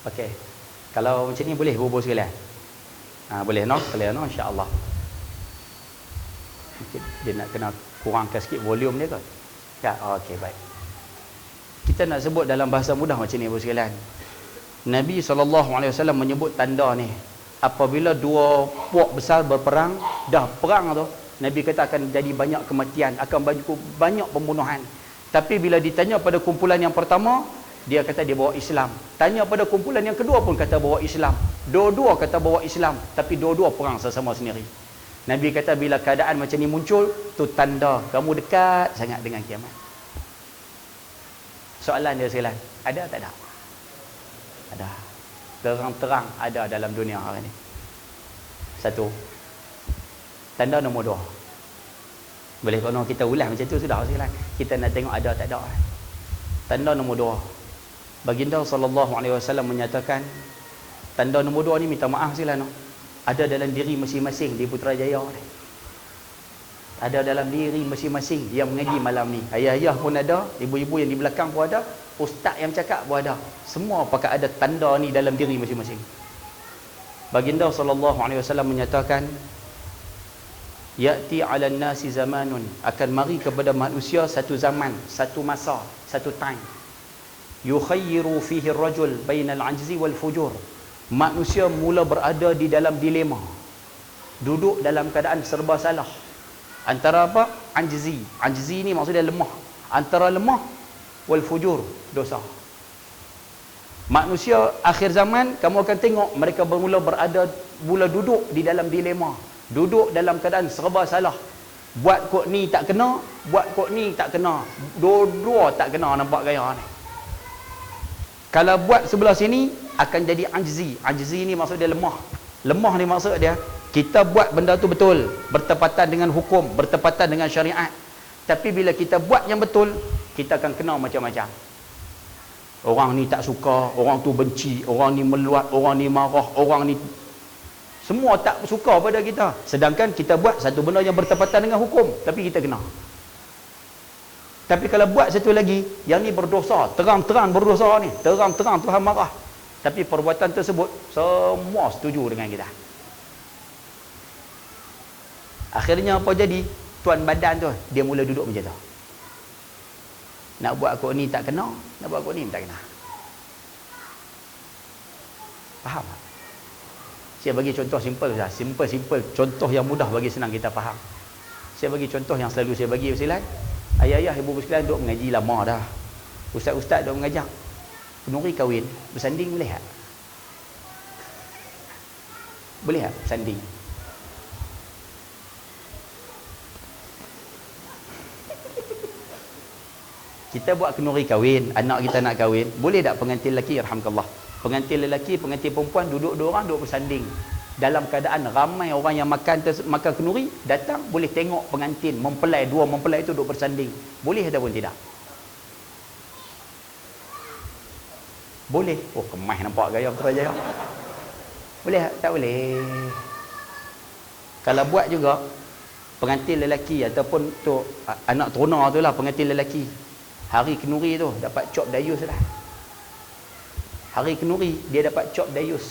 Okey. Kalau macam ni boleh berbual sekalian. Boleh no? Boleh no, insya-Allah. Dia nak kena kurangkan sikit volume dia ke? Ya, okey, baik. Kita nak sebut dalam bahasa mudah macam ni, bos sekalian. Nabi SAW menyebut tanda ni. Apabila dua puak besar berperang, dah perang tu, Nabi kata akan jadi banyak kematian, akan banyak pembunuhan. Tapi bila ditanya pada kumpulan yang pertama, dia kata dia bawa Islam. Tanya pada kumpulan yang kedua pun kata bawa Islam. Dua-dua kata bawa Islam, tapi dua-dua perang sesama sendiri. Nabi kata bila keadaan macam ni muncul, tu tanda kamu dekat sangat dengan kiamat. Soalan dia sekalian, ada tak ada? Ada. Terang-terang ada dalam dunia hari ni. Satu. Tanda nombor dua. Boleh kalau kita ulas macam tu sudah sekalian. Kita nak tengok ada tak ada. Tanda nombor dua. Baginda SAW menyatakan tanda nombor dua ni, minta maaf sekalian, ada dalam diri masing-masing di Putrajaya ni. Ada dalam diri masing-masing yang mengaji malam ni. Ayah-ayah pun ada, ibu-ibu yang di belakang pun ada, ustaz yang cakap pun ada. Semua pakai ada tanda ni dalam diri masing-masing. Baginda SAW menyatakan, ya'ti 'alan nasi zamanun, akan mari kepada manusia satu zaman, satu masa, satu time. Yukhayyiru fihi ar-rajul bainal 'ajzi wal fujur. Manusia mula berada di dalam dilema. Duduk dalam keadaan serba salah. Antara apa? Ajzi. Ajzi ni maksudnya lemah. Antara lemah wal fujur, dosa. Manusia akhir zaman, kamu akan tengok mereka mula duduk di dalam dilema. Duduk dalam keadaan serba salah. Buat kok ni tak kena, buat kok ni tak kena. Dua-dua tak kena, nampak gaya ni. Kalau buat sebelah sini akan jadi ajzi. Ajzi ni maksud dia lemah. Lemah ni maksud dia kita buat benda tu betul, bertepatan dengan hukum, bertepatan dengan syariat. Tapi bila kita buat yang betul, kita akan kena macam-macam. Orang ni tak suka, orang tu benci, orang ni meluat, orang ni marah, orang ni semua tak suka pada kita. Sedangkan kita buat satu benda yang bertepatan dengan hukum, tapi kita kena. Tapi kalau buat satu lagi, yang ni berdosa, terang-terang berdosa ni, terang-terang Tuhan marah. Tapi perbuatan tersebut semua setuju dengan kita. Akhirnya apa jadi? Tuan badan tu dia mula duduk macam tu. Nak buat kok ni tak kena, nak buat kok ni tak kena. Faham tak? Saya bagi contoh simple saja. Simple contoh yang mudah bagi senang kita faham. Saya bagi contoh yang selalu saya bagi sekalian. Ayah-ayah, ibu-ibu sekalian duk mengaji lama dah. Ustaz-ustaz duk mengajak. Penuri kahwin, bersanding boleh tak? Boleh tak bersanding? Kita buat kenuri kahwin, anak kita nak kahwin, boleh tak pengantin lelaki, alhamdulillah, pengantin lelaki, pengantin perempuan duduk dua orang, duduk bersanding dalam keadaan ramai orang yang makan kenuri, datang boleh tengok pengantin mempelai, dua mempelai itu duduk bersanding, boleh ataupun tidak? Boleh. Oh, kemas nampak gaya Putrajaya. Boleh tak? Boleh. Kalau buat juga pengantin lelaki ataupun tu anak teruna tu lah, pengantin lelaki, hari kenuri tu dapat cop dayus dah. Hari kenuri dia dapat cop dayus.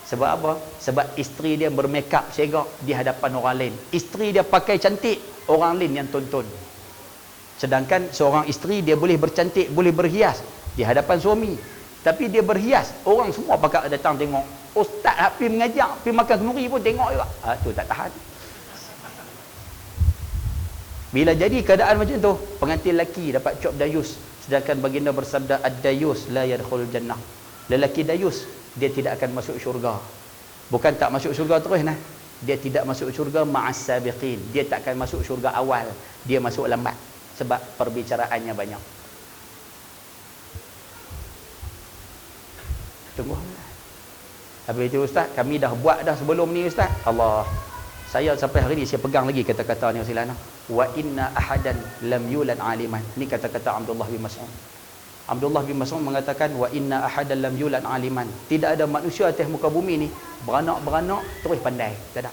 Sebab apa? Sebab isteri dia bermakeup segak di hadapan orang lain. Isteri dia pakai cantik, orang lain yang tonton. Sedangkan seorang isteri dia boleh bercantik, boleh berhias di hadapan suami, tapi dia berhias, orang semua pakai datang tengok. Ustaz nak pergi mengajar, pergi makan kenuri pun tengok juga. Tu tak tahan. Bila jadi keadaan macam tu, pengantin lelaki dapat cop dayus, sedangkan baginda bersabda, ad-dayus la yadkhul jannah. Lelaki dayus dia tidak akan masuk syurga. Bukan tak masuk syurga terus nah. Dia tidak masuk syurga ma'as sabiqin. Dia tak akan masuk syurga awal. Dia masuk lambat sebab perbicaraannya banyak. Tunggu. Habis itu ustaz, kami dah buat dah sebelum ni ustaz. Allah. Saya sampai hari ni saya pegang lagi kata-kata ni Silana. Wa inna ahadan lam yulad aliman. Ni kata-kata Abdullah bin Mas'ud. Abdullah bin Mas'ud mengatakan wa inna ahadan lam yulad aliman. Tidak ada manusia atas muka bumi ni beranak-beranak terus pandai. Tak ada.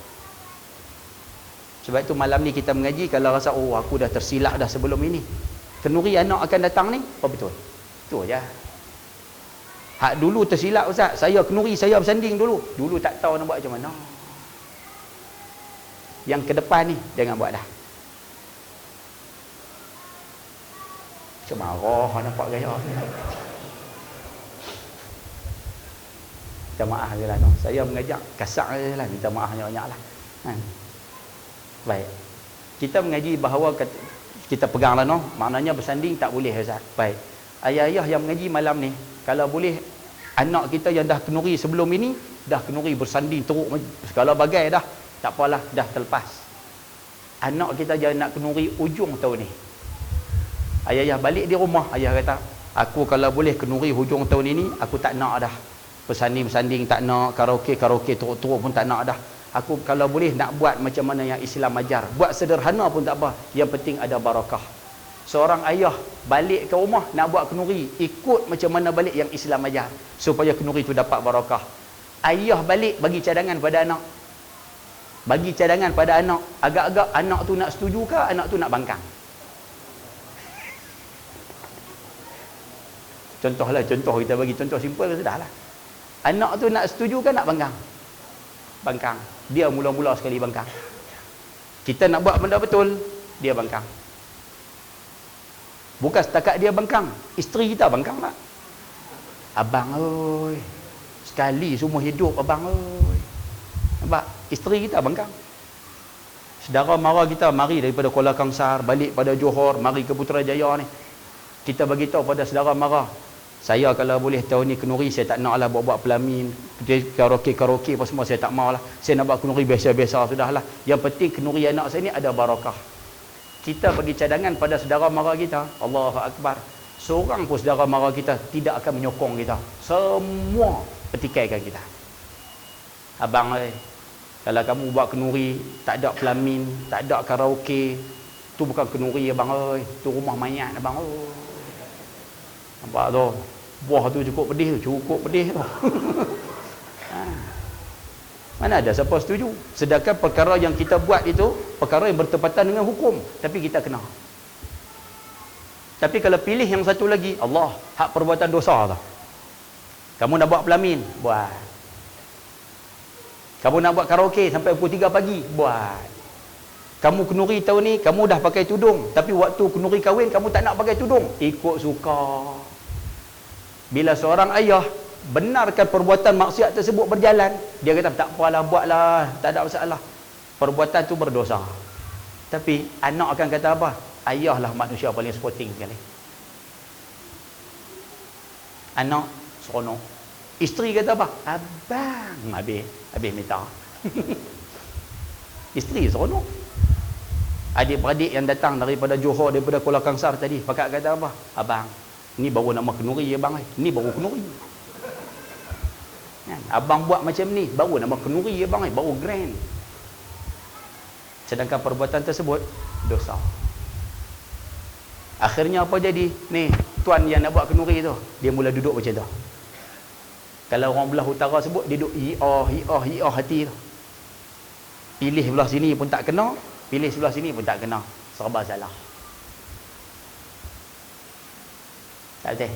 Sebab tu malam ni kita mengaji, kalau rasa oh aku dah tersilap dah sebelum ini, kenduri anak akan datang ni, betul. Tu aja. Hak dulu tersilap Ustaz, saya kenduri, saya bersanding dulu. Dulu tak tahu nak buat macam mana. Yang ke depan ni jangan buat dah. Macam marah nampak gaya. Minta maaf je lah. No. Saya mengajak kasar je lah. Minta maaf banyak-banyak lah. Baik. Kita mengaji bahawa kita peganglah no. Maknanya bersanding tak boleh Ustaz. Baik. Ayah-ayah yang mengaji malam ni, kalau boleh anak kita yang dah kenduri sebelum ini, dah kenduri bersanding teruk segala bagai dah. Tak apalah, dah terlepas. Anak kita jangan nak kenduri ujung tahun ni. Ayah-ayah balik di rumah, ayah kata, aku kalau boleh kenduri hujung tahun ini, aku tak nak dah. Bersanding-bersanding tak nak, karaoke teruk-teruk pun tak nak dah. Aku kalau boleh nak buat macam mana yang Islam ajar. Buat sederhana pun tak apa. Yang penting ada barakah. Seorang ayah balik ke rumah nak buat kenduri, ikut macam mana balik yang Islam ajar. Supaya kenduri tu dapat barakah. Ayah balik bagi cadangan pada anak. Bagi cadangan pada anak. Agak-agak anak tu nak setuju ke, anak tu nak bangkang? Contohlah, contoh kita bagi contoh simple sudah lah. Anak tu nak setuju ke nak bangkang? Bangkang. Dia mula-mula sekali bangkang. Kita nak buat benda betul, dia bangkang. Bukan setakat dia bangkang, isteri kita bangkang tak? Abang oi, sekali semua hidup abang oi. Nampak? Isteri kita bangkang. Saudara mara kita mari daripada Kuala Kangsar balik pada Johor, mari ke Putrajaya ni. Kita bagi tahu pada saudara mara, saya kalau boleh tahun ni kenduri, saya tak naklah buat-buat pelamin, karaoke apa semua saya tak maulah. Saya nak buat kenduri biasa-biasa sudahlah. Yang penting kenduri anak saya ni ada barakah. Kita bagi cadangan pada saudara mara kita, Allahu Akbar. Seorang pun saudara mara kita tidak akan menyokong kita. Semua petikaikan kita. Abang oi, kalau kamu buat kenduri, tak ada pelamin, tak ada karaoke, tu bukan kenduri abang oi, tu rumah mayat abang oi. Nampak tu? Buah tu cukup pedih tu. Mana ada siapa setuju? Sedangkan perkara yang kita buat itu perkara yang bertepatan dengan hukum, tapi kita kena. Tapi kalau pilih yang satu lagi, Allah, hak perbuatan dosa tu. Kamu nak buat pelamin, buat. Kamu nak buat karaoke sampai pukul 3 pagi, buat. Kamu kenduri tahun ni, kamu dah pakai tudung, tapi waktu kenduri kahwin kamu tak nak pakai tudung, ikut suka. Bila seorang ayah benarkan perbuatan maksiat tersebut berjalan, dia kata tak apalah, buatlah, tak ada masalah. Perbuatan tu berdosa. Tapi anak akan kata apa? Ayahlah manusia paling sporting sekali. Anak seronok. Isteri kata apa? Abang, habis minta. Isteri seronok. Adik-beradik yang datang daripada Johor, daripada Kuala Kangsar tadi, pakak kata apa? Abang, ni baru nama kenduri ya bang. Ni baru kenduri. Abang buat macam ni, baru nama kenduri ya bang, baru grand. Sedangkan perbuatan tersebut dosa. Akhirnya apa jadi? Ni, tuan yang nak buat kenduri tu, dia mula duduk macam tu. Kalau orang belah utara sebut, dia duduk hi'ah hati tu. Pilih belah sini pun tak kena, pilih sebelah sini pun tak kena. Serba salah. Tak betul?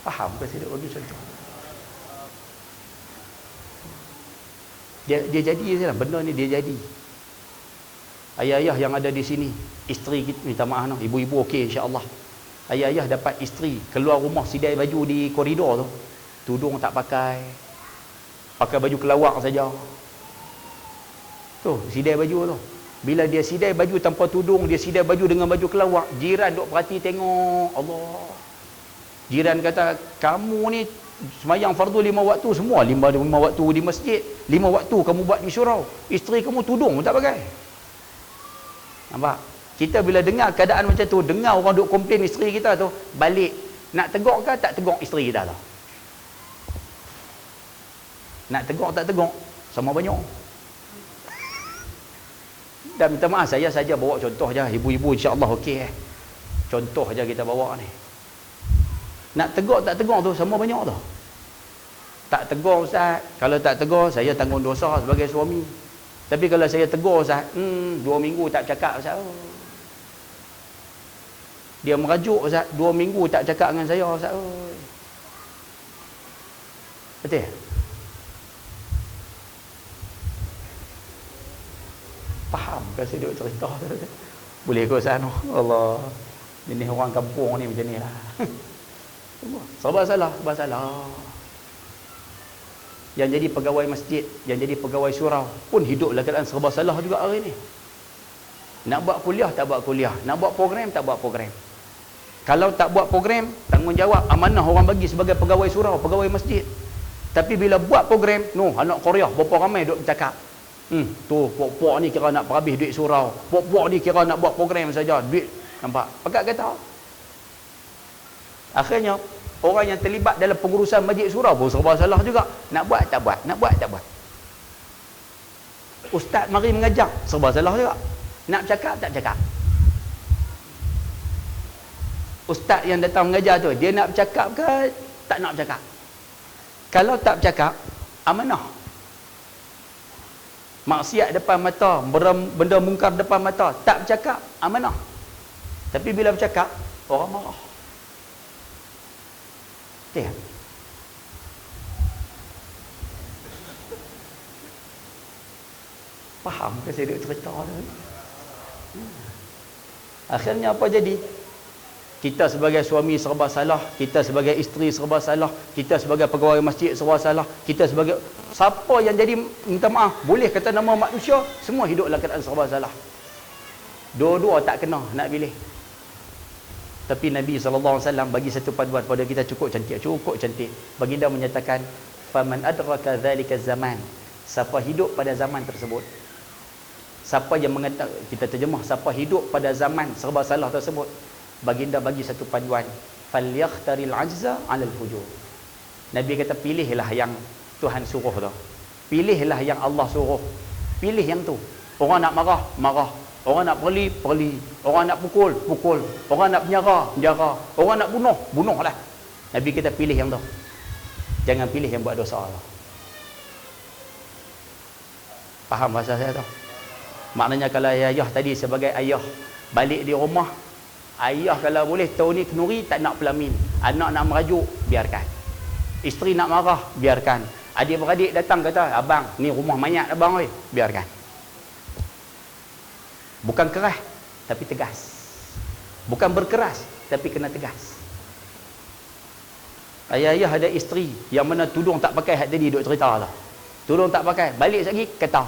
Faham ke saya bagi contoh? Dia jadi je lah, benda ni dia jadi. Ayah-ayah yang ada di sini, isteri kita, minta maaf no, ibu-ibu okey insya-Allah. Ayah-ayah dapat isteri keluar rumah sidai baju di koridor tu, tudung tak pakai, pakai baju kelawak saja. Tu sidai baju tu. Bila dia sidai baju tanpa tudung, dia sidai baju dengan baju kelawak, jiran duk perhati tengok. Allah. Jiran kata, kamu ni semayang fardu 5 waktu semua, 5 waktu di masjid, 5 waktu kamu buat di surau, isteri kamu tudung pun tak pakai. Nampak? Kita bila dengar keadaan macam tu, dengar orang duk komplain isteri kita tu, balik nak tegur ke tak tegur isteri kita tu? Nak tegur tak tegur sama banyak. Dan minta maaf, saya saja bawa contoh je, ibu-ibu insya-Allah okey contoh aja kita bawa ni. Nak tegur tak tegur tu sama banyak tu. Tak tegur ustaz, kalau tak tegur saya tanggung dosa sebagai suami. Tapi kalau saya tegur Ustaz, 2 minggu tak cakap Ustaz. Dia merajuk Ustaz, 2 minggu tak cakap dengan saya Ustaz. Betul? Faham ke saya duk cerita tu? Boleh ke Ustaz? Allah. Jenis orang kampung ni macam ni lah. Serba salah. Yang jadi pegawai masjid, yang jadi pegawai surau pun hidup dalam keadaan serba salah juga hari ni. Nak buat kuliah, tak buat kuliah. Nak buat program, tak buat program. Kalau tak buat program, tanggungjawab amanah orang bagi sebagai pegawai surau, pegawai masjid. Tapi bila buat program, anak Korea berapa ramai duk bercakap. Tu pok-pok ni kira nak perhabis duit surau. Pok-pok ni kira nak buat program saja, duit. Nampak? Pakat kata. Akhirnya orang yang terlibat dalam pengurusan masjid surau pun serba salah juga. Nak buat tak buat, nak buat tak buat. Ustaz mari mengajar, serba salah juga. Nak bercakap tak cakap. Ustaz yang datang mengajar tu, dia nak bercakap ke tak nak bercakap? Kalau tak bercakap, amanah. Maksiat depan mata, benda mungkar depan mata, tak bercakap, amanah. Tapi bila bercakap, orang marah. Betul? Faham ke saya duk cerita tu? Akhirnya apa jadi? Kita sebagai suami serba salah, kita sebagai isteri serba salah, kita sebagai pegawai masjid serba salah, kita sebagai siapa yang jadi, minta maaf, boleh kata nama manusia, semua hidup dalam keadaan serba salah. Dua-dua tak kena nak pilih. Tapi Nabi SAW bagi satu paduan pada kita cukup cantik. Baginda menyatakan, faman adraka dzalika zaman, siapa hidup pada zaman tersebut, siapa yang mengatakan, kita terjemah, siapa hidup pada zaman serba salah tersebut, baginda bagi satu panduan, falyakhtaril ajza 'alal fujur. Nabi kata pilihlah yang Tuhan suruh tu. Pilihlah yang Allah suruh. Pilih yang tu. Orang nak marah, marah. Orang nak perli. Orang nak pukul. Orang nak penjara. Orang nak bunuhlah. Nabi kita pilih yang tu. Jangan pilih yang buat dosa. Faham bahasa saya tu? Maknanya kalau ayah tadi sebagai ayah balik di rumah, ayah kalau boleh tahun ni kenuri, tak nak pelamin. Anak nak merajuk, biarkan. Isteri nak marah, biarkan. Adik-beradik datang kata, abang, ni rumah mayat abang oi, biarkan. Bukan keras, tapi tegas. Bukan berkeras, tapi kena tegas. Ayah-ayah ada isteri yang mana tudung tak pakai, hak tadi duk cerita lah. Tudung tak pakai, balik lagi, kata.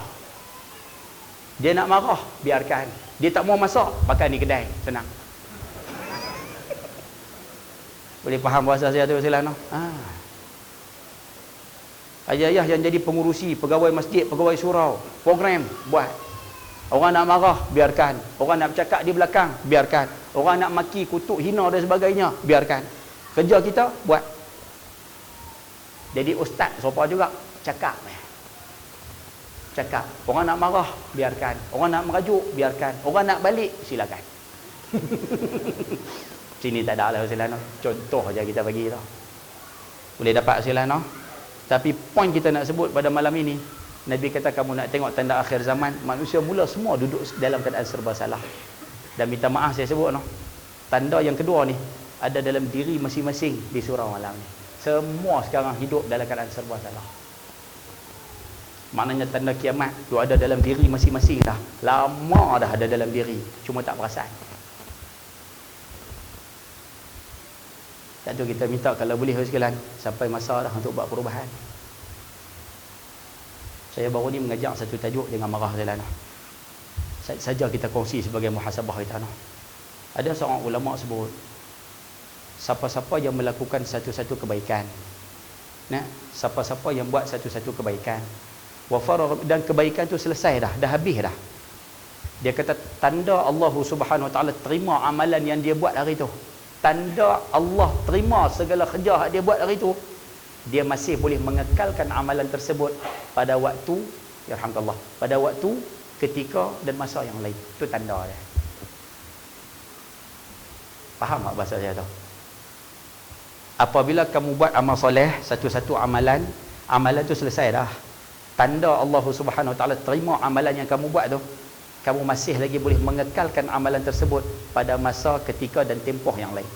Dia nak marah, biarkan. Dia tak mau masak, pakai ni kedai, senang. Boleh faham bahasa saya tu silano? Ayah-ayah yang jadi pengurusi, pegawai masjid, pegawai surau, program, buat. Orang nak marah, biarkan. Orang nak bercakap di belakang, biarkan. Orang nak maki, kutuk, hina dan sebagainya, biarkan. Kerja kita, buat. Jadi ustaz, sopa juga, cakap. Cakap. Orang nak marah, biarkan. Orang nak merajuk, biarkan. Orang nak balik, silakan. Sini tak ada lah silano. Contoh aja kita bagi tau. Boleh dapat silano. Tapi poin kita nak sebut pada malam ini, Nabi kata kamu nak tengok tanda akhir zaman, manusia mula semua duduk dalam keadaan serba salah. Dan minta maaf saya sebut no. Tanda yang kedua ni ada dalam diri masing-masing di surau malam ni. Semua sekarang hidup dalam keadaan serba salah. Maknanya tanda kiamat tu ada dalam diri masing-masing dah. Lama dah ada dalam diri, cuma tak perasan. Tak tu kita minta kalau boleh sekalian sampai masa dah untuk buat perubahan. Saya baru ni mengajak satu tajuk, jangan marah sekalian. Saja kita kongsi sebagai muhasabah kita. Ada seorang ulama sebut, siapa-siapa yang melakukan satu-satu kebaikan, siapa-siapa yang buat satu-satu kebaikan, dan kebaikan tu selesai dah habis dah. Dia kata tanda Allah Subhanahu Wa Taala terima amalan yang dia buat hari tu. Tanda Allah terima segala kerja yang dia buat hari tu, dia masih boleh mengekalkan amalan tersebut pada waktu, ya alhamdulillah, pada waktu, ketika dan masa yang lain. Itu tanda dia. Faham tak bahasa saya tu? Apabila kamu buat amal soleh, satu-satu amalan tu selesai dah. Tanda Allah Subhanahu Wa Taala terima amalan yang kamu buat tu, kamu masih lagi boleh mengekalkan amalan tersebut pada masa, ketika dan tempoh yang lain.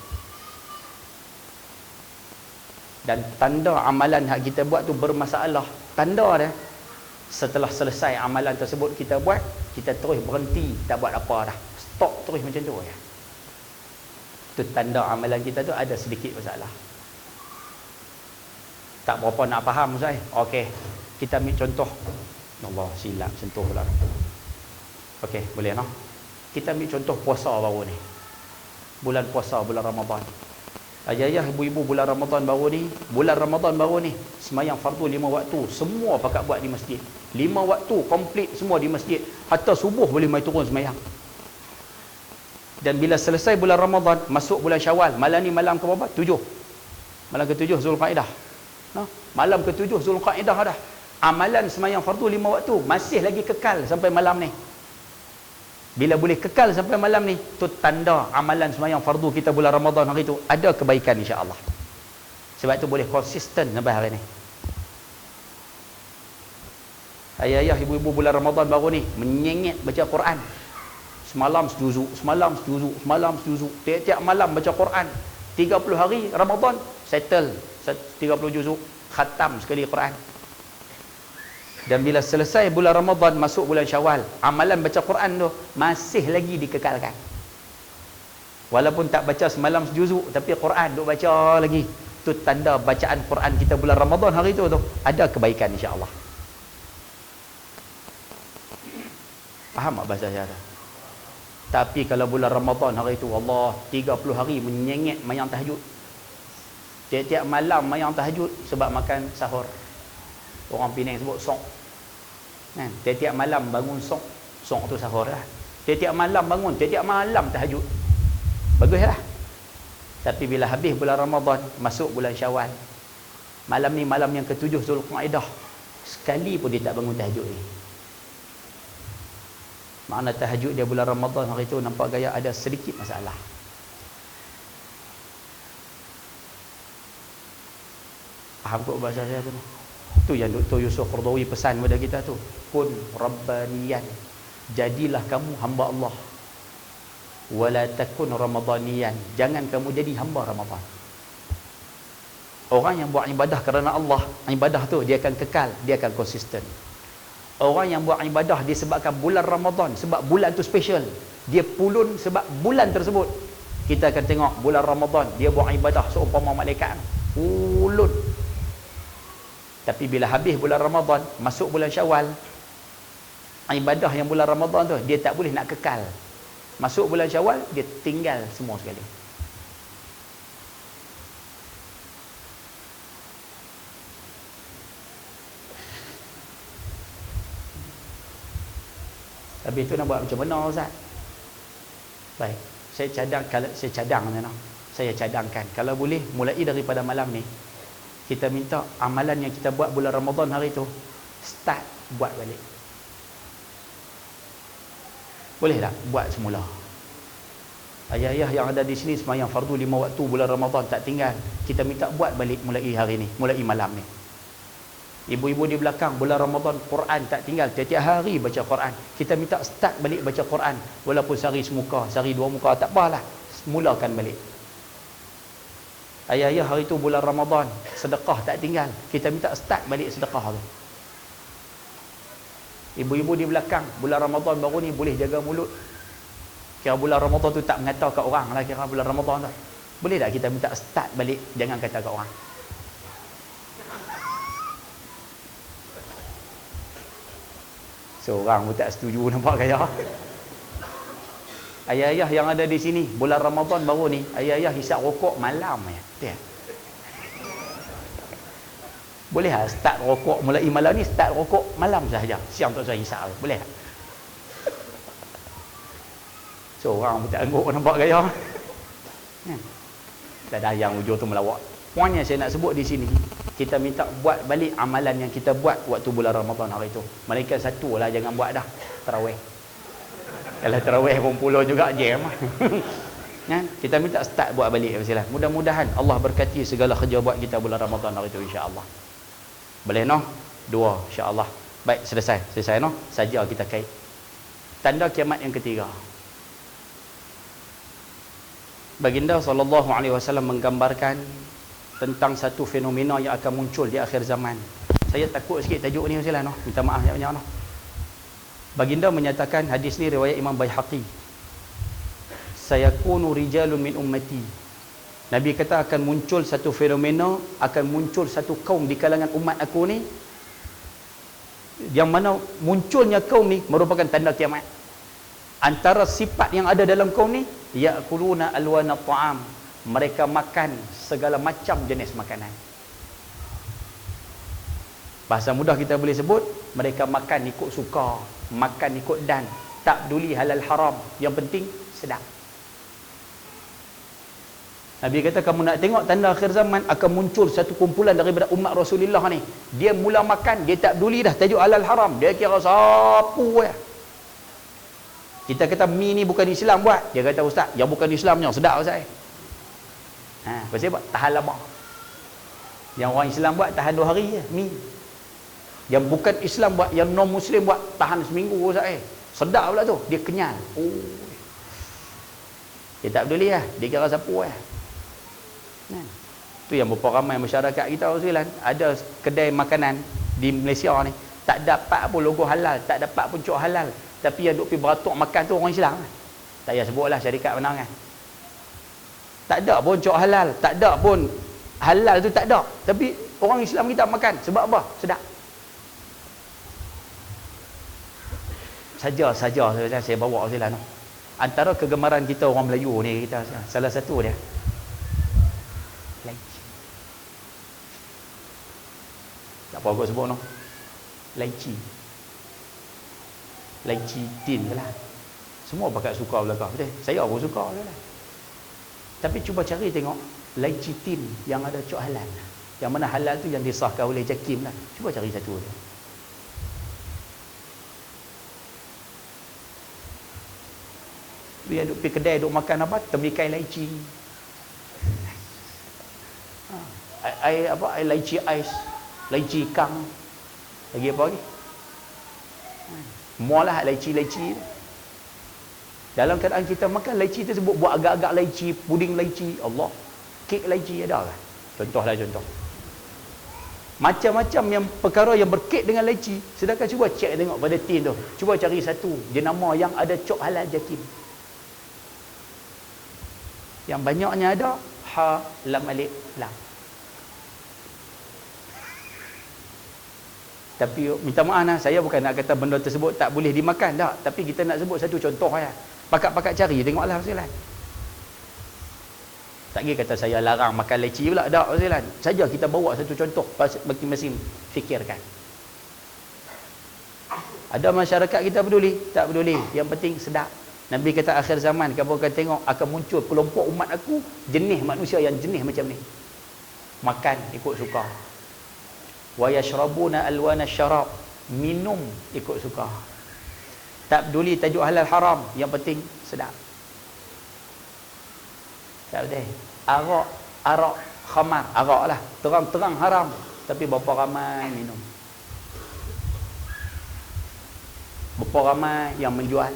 Dan tanda amalan yang kita buat tu bermasalah, tanda dia setelah selesai amalan tersebut kita buat, kita terus berhenti, tak buat apa dah, stop terus macam tu ya. Itu tanda amalan kita tu ada sedikit masalah. Tak berapa nak faham Ustaz. Okey, kita ambil contoh. Allah, silap sentuh pula. Okey, boleh no? Kita ambil contoh puasa baru ni. Bulan puasa, bulan Ramadan. Ayah-ayah, ibu-ibu, bulan Ramadan baru ni, sembahyang fardu 5 waktu, semua pakat buat di masjid. 5 waktu komplit semua di masjid. Hatta subuh boleh mai turun sembahyang. Dan bila selesai bulan Ramadan, masuk bulan Syawal, malam ni malam ke berapa? 7. Malam ke-7 Zulqaidah. No? Malam ke-7 Zulqaidah dah. Amalan sembahyang fardu 5 waktu masih lagi kekal sampai malam ni. Bila boleh kekal sampai malam ni, tu tanda amalan sembahyang fardu kita bulan Ramadan hari tu ada kebaikan insya-Allah. Sebab tu boleh konsisten sampai hari ni. Ayah-ayah, ibu-ibu, bulan Ramadan baru ni menyengit baca Quran. Semalam sejuzuk, semalam sejuzuk, semalam sejuzuk. Tiap-tiap malam baca Quran. 30 hari Ramadan settle 30 juzuk, khatam sekali Quran. Dan bila selesai bulan Ramadan, masuk bulan Syawal, amalan baca Quran tu masih lagi dikekalkan. Walaupun tak baca semalam sejuzuk, tapi Quran duk baca lagi. Tu tanda bacaan Quran kita bulan Ramadan hari tu ada kebaikan insya-Allah. Faham tak bahasa saya tu? Tapi kalau bulan Ramadan hari tu, Allah, 30 hari menyengit mayang tahajud. Tiap-tiap malam mayang tahajud sebab makan sahur. Orang Penang sebut sok. Kan? Tiap-tiap malam bangun sok. Sok tu sahur lah. Tiap-tiap malam bangun, tiap-tiap malam tahajud. Baguslah. Tapi bila habis bulan Ramadan, masuk bulan Syawal. Malam ni malam yang ke-7 Zulqaidah. Sekali pun dia tak bangun tahajud ni. Makna tahajud dia bulan Ramadan hari tu nampak gaya ada sedikit masalah. Faham kok bahasa saya tu? Tu yang Dr. Yusuf Qardawi pesan kepada kita tu. Kun rabbaniyan. Jadilah kamu hamba Allah. Wala takun ramadaniyan. Jangan kamu jadi hamba Ramadan. Orang yang buat ibadah kerana Allah, ibadah tu dia akan kekal, dia akan konsisten. Orang yang buat ibadah disebabkan bulan Ramadan, sebab bulan tu special, dia pulun sebab bulan tersebut. Kita akan tengok bulan Ramadan dia buat ibadah seumpama malaikat, pulun. Tapi bila habis bulan Ramadan, masuk bulan Syawal, ibadah yang bulan Ramadan tu dia tak boleh nak kekal. Masuk bulan Syawal, dia tinggal semua sekali. Habis tu nak buat macam mana Ustaz? Baik, saya cadangkan kalau boleh mulai daripada malam ni, kita minta amalan yang kita buat bulan Ramadan hari tu start buat balik. Boleh tak buat semula? Ayah-ayah yang ada di sini sembahyang fardu 5 waktu bulan Ramadan tak tinggal, kita minta buat balik mulai hari ni, mulai malam ni. Ibu-ibu di belakang bulan Ramadan Quran tak tinggal, tiap-tiap hari baca Quran. Kita minta start balik baca Quran, walaupun sehari semuka, sehari 2 muka, tak apalah, mulakan balik. Ayah-ayah hari tu bulan Ramadan sedekah tak tinggal, kita minta start balik sedekah tu. Ibu-ibu di belakang bulan Ramadan baru ni boleh jaga mulut. Kira bulan Ramadan tu tak mengata kat orang lah, kira bulan Ramadan tu. Boleh tak kita minta start balik, jangan kata kat orang. Seorang pun tak setuju, nampak gaya. Ayah-ayah yang ada di sini bulan Ramadan baru ni, ayah-ayah hisap rokok malam ya. Boleh tak start rokok mulai malam ni, start rokok malam sahaja, siang tak usah hisap, boleh tak? Seorang pun tak angguk, nampak gaya. Tak ada yang hujung tu melawak. Poinnya saya nak sebut di sini, kita minta buat balik amalan yang kita buat waktu bulan Ramadan hari tu. Melainkan satu lah, jangan buat dah tarawih. Kalau tarawih pun puluh juga jam. Kan? Kita minta start buat balik. Mudah-mudahan Allah berkati segala kerja buat kita bulan Ramadan hari tu insya-Allah. Boleh noh? 2 insya-Allah. Baik, selesai no. Saja kita kait. Tanda kiamat yang ketiga. Baginda SAW menggambarkan tentang satu fenomena yang akan muncul di akhir zaman. Saya takut sikit tajuk ni Ustaz no. Minta maaf banyak-banyak no. Baginda menyatakan, hadis ni riwayat Imam Baihaqi. Sayakunu rijalun min ummati. Nabi kata akan muncul satu fenomena, akan muncul satu kaum di kalangan umat aku ni, yang mana munculnya kaum ni merupakan tanda kiamat. Antara sifat yang ada dalam kaum ni, ya'kuluna alwana ta'am, mereka makan segala macam jenis makanan. Bahasa mudah kita boleh sebut, mereka makan ikut suka, makan ikut dan, tak peduli halal haram, yang penting sedap. Nabi kata, kamu nak tengok tanda akhir zaman, akan muncul satu kumpulan daripada umat Rasulullah ni, dia mula makan, dia tak peduli dah tajuk halal haram, dia kira sapu ya. Kita kata mi ni bukan Islam buat, dia kata ustaz, yang bukan Islamnya sedap ustaz. Pasal buat tahan lama. Yang orang Islam buat tahan 2 hari je mi. Yang bukan Islam buat, yang non Muslim buat tahan seminggu ustaz. Sedap pula tu, dia kenyal. Dia tak peduli lah, dia kira sapu lah. Tu yang berapa ramai masyarakat kita Ustaz, ada kedai makanan di Malaysia ni tak dapat pun logo halal, tak dapat pun cok halal, tapi yang duk pergi beratuk makan tu orang Islam. Tak payah sebutlah syarikat mana kan. Tak ada pun cok halal, tak ada pun halal tu tak ada, tapi orang Islam kita makan sebab apa? Sedap. Saja saya bawa Ustaz. Antara kegemaran kita orang Melayu ni, kita salah satu dia lychee. Tak apa aku sebut no. Lychee tin lah. Semua pakat suka belakang. Betul? Saya pun suka lah. Tapi cuba cari tengok lychee tin yang ada cok halal. Yang mana halal tu yang disahkan oleh JAKIM lah. Cuba cari satu tu. Dia duk pergi kedai duk makan apa? Temikai lychee. Air lychee ais, lychee kang. Lagi apa lagi? Mualah lychee. Dalam keadaan kita makan lychee tersebut, buat agak-agak lychee, puding lychee, Allah. Kek lychee ada kan? Contoh. Macam-macam yang perkara yang berkait dengan lychee. Sedangkan cuba cek tengok pada tin tu. Cuba cari satu jenama yang ada cok halal JAKIM. Yang banyaknya ada ha lam alif lam. Tapi minta maaf lah, saya bukan nak kata benda tersebut tak boleh dimakan tak, tapi kita nak sebut satu contoh ya. Pakat-pakat cari tengoklah Ustaz. Tak kira kata saya larang makan lychee pula, tak Ustaz. Saja kita bawa satu contoh masing-masing fikirkan. Ada masyarakat kita peduli, tak peduli, yang penting sedap. Nabi kata akhir zaman kamu akan tengok akan muncul kelompok umat aku, jenis manusia yang jenis macam ni. Makan ikut suka. Wa yashrabuna alwana syarab, minum ikut suka. Tak peduli tajuk halal haram, yang penting sedap. Tak betul. Arak, khamar, arak lah, terang-terang haram, tapi berapa ramai minum. Berapa ramai yang menjual.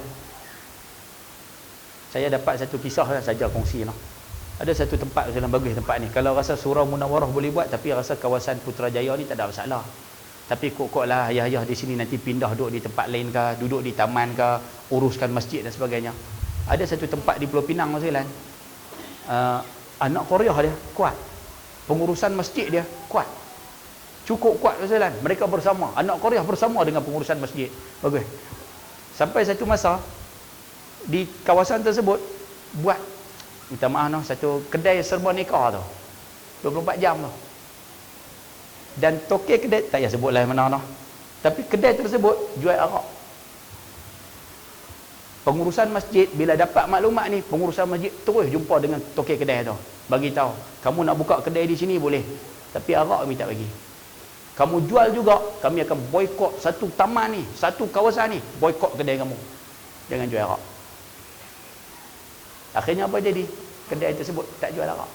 Saya dapat satu kisah saja kongsi no. Ada satu tempat yang bagus tempat ni. Kalau rasa Surau Munawarah boleh buat, tapi rasa kawasan Putrajaya ni tak ada masalah. Tapi kok-koklah ayah-ayah di sini nanti pindah duduk di tempat lain ke, duduk di taman ke, uruskan masjid dan sebagainya. Ada satu tempat di Pulau Pinang Ustaz. Anak Korea dia kuat. Pengurusan masjid dia kuat. Cukup kuat Ustaz. Mereka bersama, anak Korea bersama dengan pengurusan masjid. Bagus. Sampai satu masa di kawasan tersebut buat, minta maaf no, satu kedai serba nikah tu 24 jam tu. Dan tokek kedai, tak payah sebutlah mana no, tapi kedai tersebut jual arak. Pengurusan masjid bila dapat maklumat ni, pengurusan masjid terus jumpa dengan tokek kedai tu, bagi tahu, kamu nak buka kedai di sini boleh, tapi arak kami tak bagi. Kamu jual juga, kami akan boikot satu taman ni, satu kawasan ni, boikot kedai kamu, jangan jual arak. Akhirnya apa jadi? Kedai tersebut tak jual arak.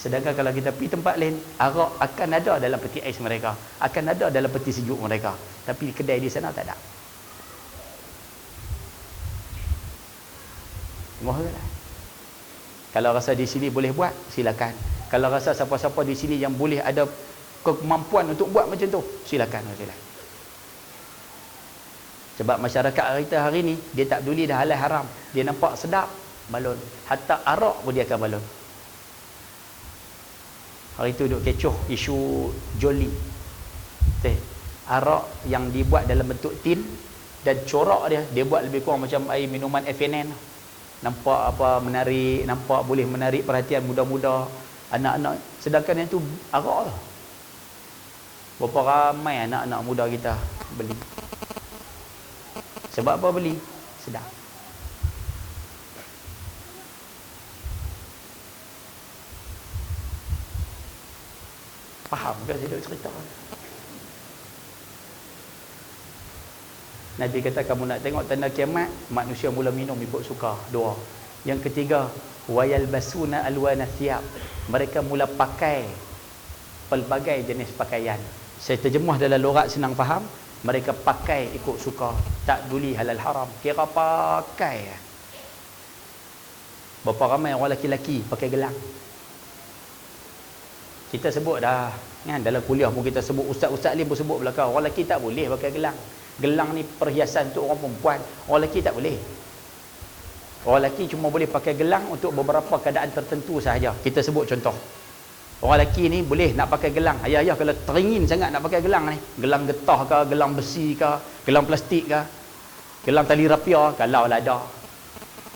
Sedangkan kalau kita pergi tempat lain, arak akan ada dalam peti ais mereka, akan ada dalam peti sejuk mereka, tapi kedai di sana tak ada. Mohonlah. Kalau rasa di sini boleh buat, silakan. Kalau rasa siapa-siapa di sini yang boleh ada kemampuan untuk buat macam tu, silakan. Sebab masyarakat kita hari ni, dia tak peduli dah halal haram. Dia nampak sedap, balon. Hatta arak pun dia akan balon. Hari tu duk kecoh isu Jolly. Arak yang dibuat dalam bentuk tin dan corak dia buat lebih kurang macam air minuman FNN. Nampak apa menarik, nampak boleh menarik perhatian muda-muda, anak-anak. Sedangkan yang tu arak lah. Berapa ramai anak-anak muda kita beli. Sebab apa beli? Sedap. Faham ke saya dah cerita? Nabi kata kamu nak tengok tanda kiamat, manusia mula minum ikut suka. 2. Yang ketiga, wayal basuna alwana thiyab. Mereka mula pakai pelbagai jenis pakaian. Saya terjemah dalam logat senang faham. Mereka pakai ikut suka, tak peduli halal haram, kira pakai. Berapa ramai orang lelaki-lelaki pakai gelang. Kita sebut dah kan, dalam kuliah pun kita sebut, ustaz-ustaz ni pun sebut belakang, orang lelaki tak boleh pakai gelang. Gelang ni perhiasan untuk orang perempuan, orang lelaki tak boleh. Orang lelaki cuma boleh pakai gelang untuk beberapa keadaan tertentu sahaja. Kita sebut contoh, orang lelaki ni boleh nak pakai gelang. Ayah-ayah kalau teringin sangat nak pakai gelang ni, gelang getah ke, gelang besi ke, gelang plastik ke, gelang tali rapia, kalau lah ada.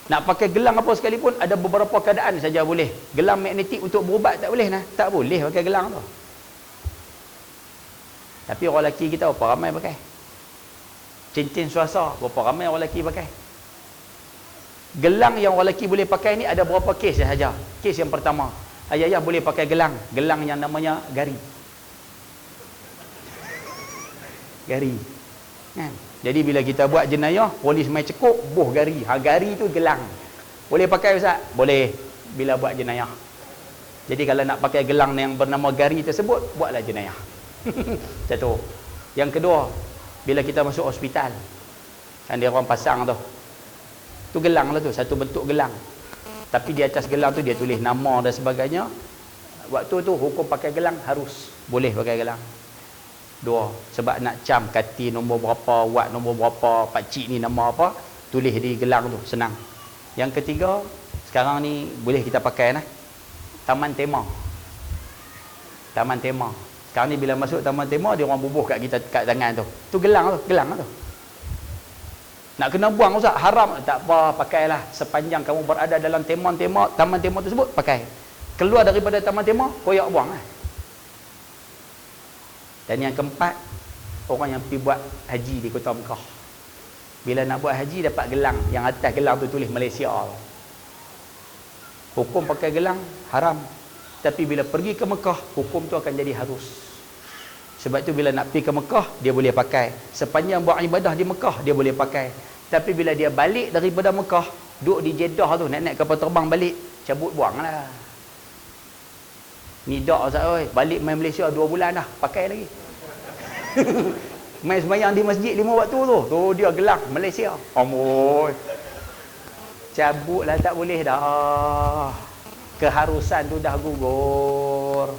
Nak pakai gelang apa sekalipun, ada beberapa keadaan saja boleh. Gelang magnetik untuk berubat tak boleh nah, tak boleh pakai gelang tu. Tapi orang lelaki kita berapa ramai pakai? Cincin suasa, berapa ramai orang lelaki pakai? Gelang yang orang lelaki boleh pakai ni ada berapa kes sahaja. Kes yang pertama, ayah-ayah boleh pakai gelang yang namanya gari. Gari. Kan? Jadi bila kita buat jenayah, polis main cekuk, boh gari. Gari tu gelang. Boleh pakai ustaz? Boleh bila buat jenayah. Jadi kalau nak pakai gelang yang bernama gari tersebut, buatlah jenayah. Satu. Yang kedua, bila kita masuk hospital, kan dia orang pasang tu. Tu gelang lah tu, satu bentuk gelang. Tapi di atas gelang tu dia tulis nama dan sebagainya. Waktu tu hukum pakai gelang harus boleh pakai gelang. 2. Sebab nak cam kati nombor berapa, watt nombor berapa, pakcik ni nama apa, tulis di gelang tu, senang. Yang ketiga, sekarang ni boleh kita pakai nah, taman tema. Taman tema. Sekarang ni bila masuk taman tema, dia orang bubuh kat kita kat tangan tu. Tu gelang tu. Nak kena buang ustaz, haram. Tak apa, pakailah. Sepanjang kamu berada dalam taman tema tersebut, pakai. Keluar daripada taman tema, koyak buang lah. Dan yang keempat, orang yang pergi buat haji di Kota Mekah. Bila nak buat haji, dapat gelang. Yang atas gelang tu tulis Malaysia. Hukum pakai gelang, haram. Tapi bila pergi ke Mekah, hukum tu akan jadi harus. Sebab tu bila nak pergi ke Mekah, dia boleh pakai. Sepanjang buat ibadah di Mekah, dia boleh pakai. Tapi bila dia balik daripada Mekah, duduk di Jeddah tu, naik kapal terbang balik, cabut buang lah. Ni dak Ustaz oi, balik main Malaysia 2 bulan dah, pakai lagi. Main sembahyang di masjid 5 waktu tu. Tu dia gelang Malaysia. Amboi. Cabutlah tak boleh dah. Keharusan tu dah gugur.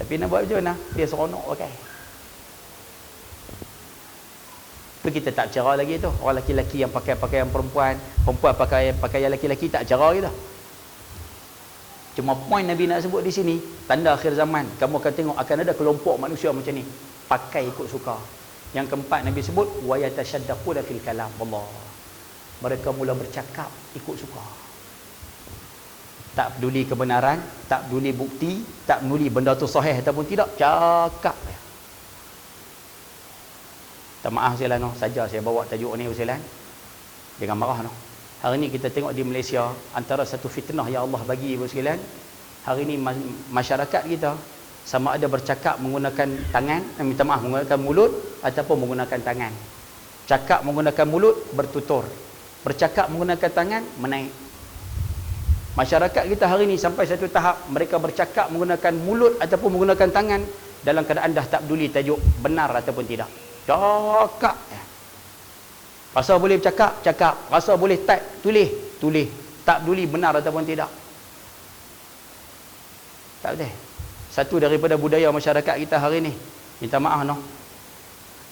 Tapi nak buat macam mana? Dia seronok pakai. Tu kita tak cara lagi tu. Orang lelaki-lelaki yang pakai pakaian perempuan, perempuan pakai pakaian lelaki-lelaki, tak cara kita. Cuma poin Nabi nak sebut di sini, tanda akhir zaman, kamu akan tengok akan ada kelompok manusia macam ni, pakai ikut suka. Yang keempat Nabi sebut, wa yatashaddaquna fil kalam. Allah. Mereka mula bercakap ikut suka. Tak peduli kebenaran, tak peduli bukti, tak peduli benda tu sahih ataupun tidak, cakap. Tak maaf sekalian, no. Saja saya bawa tajuk ni sekalian. Jangan marah, no. Hari ni kita tengok di Malaysia, antara satu fitnah yang Allah bagi sekalian, hari ni masyarakat kita sama ada bercakap menggunakan tangan, minta maaf, menggunakan mulut ataupun menggunakan tangan. Cakap menggunakan mulut, bertutur. Bercakap menggunakan tangan, menaik. Masyarakat kita hari ni sampai satu tahap mereka bercakap menggunakan mulut ataupun menggunakan tangan dalam keadaan dah tak peduli tajuk benar ataupun tidak. Cakap. Rasa boleh bercakap, cakap. Rasa boleh type, tulis, tulis. Tak peduli benar ataupun tidak. Tak boleh. Satu daripada budaya masyarakat kita hari ni, minta maaf no,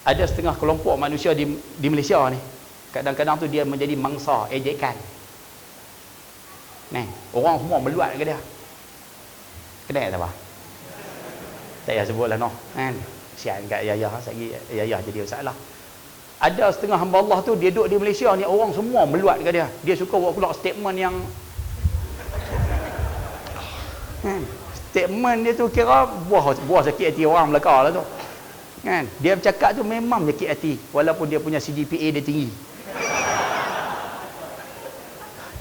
ada setengah kelompok manusia di Malaysia ni, kadang-kadang tu dia menjadi mangsa ejekan. Ni, orang semua meluat ke dia. Kena tak apa? Tak payah sebutlah no. Kan? Sian kat Yayah, sekali Yayah jadi masalah. Ada setengah hamba Allah tu dia duduk di Malaysia ni, orang semua meluat ke dia. Dia suka buat keluar statement yang statement dia tu kira buah sakit hati orang belakang lah tu. Kan? Dia bercakap tu memang menyakit hati walaupun dia punya CGPA dia tinggi.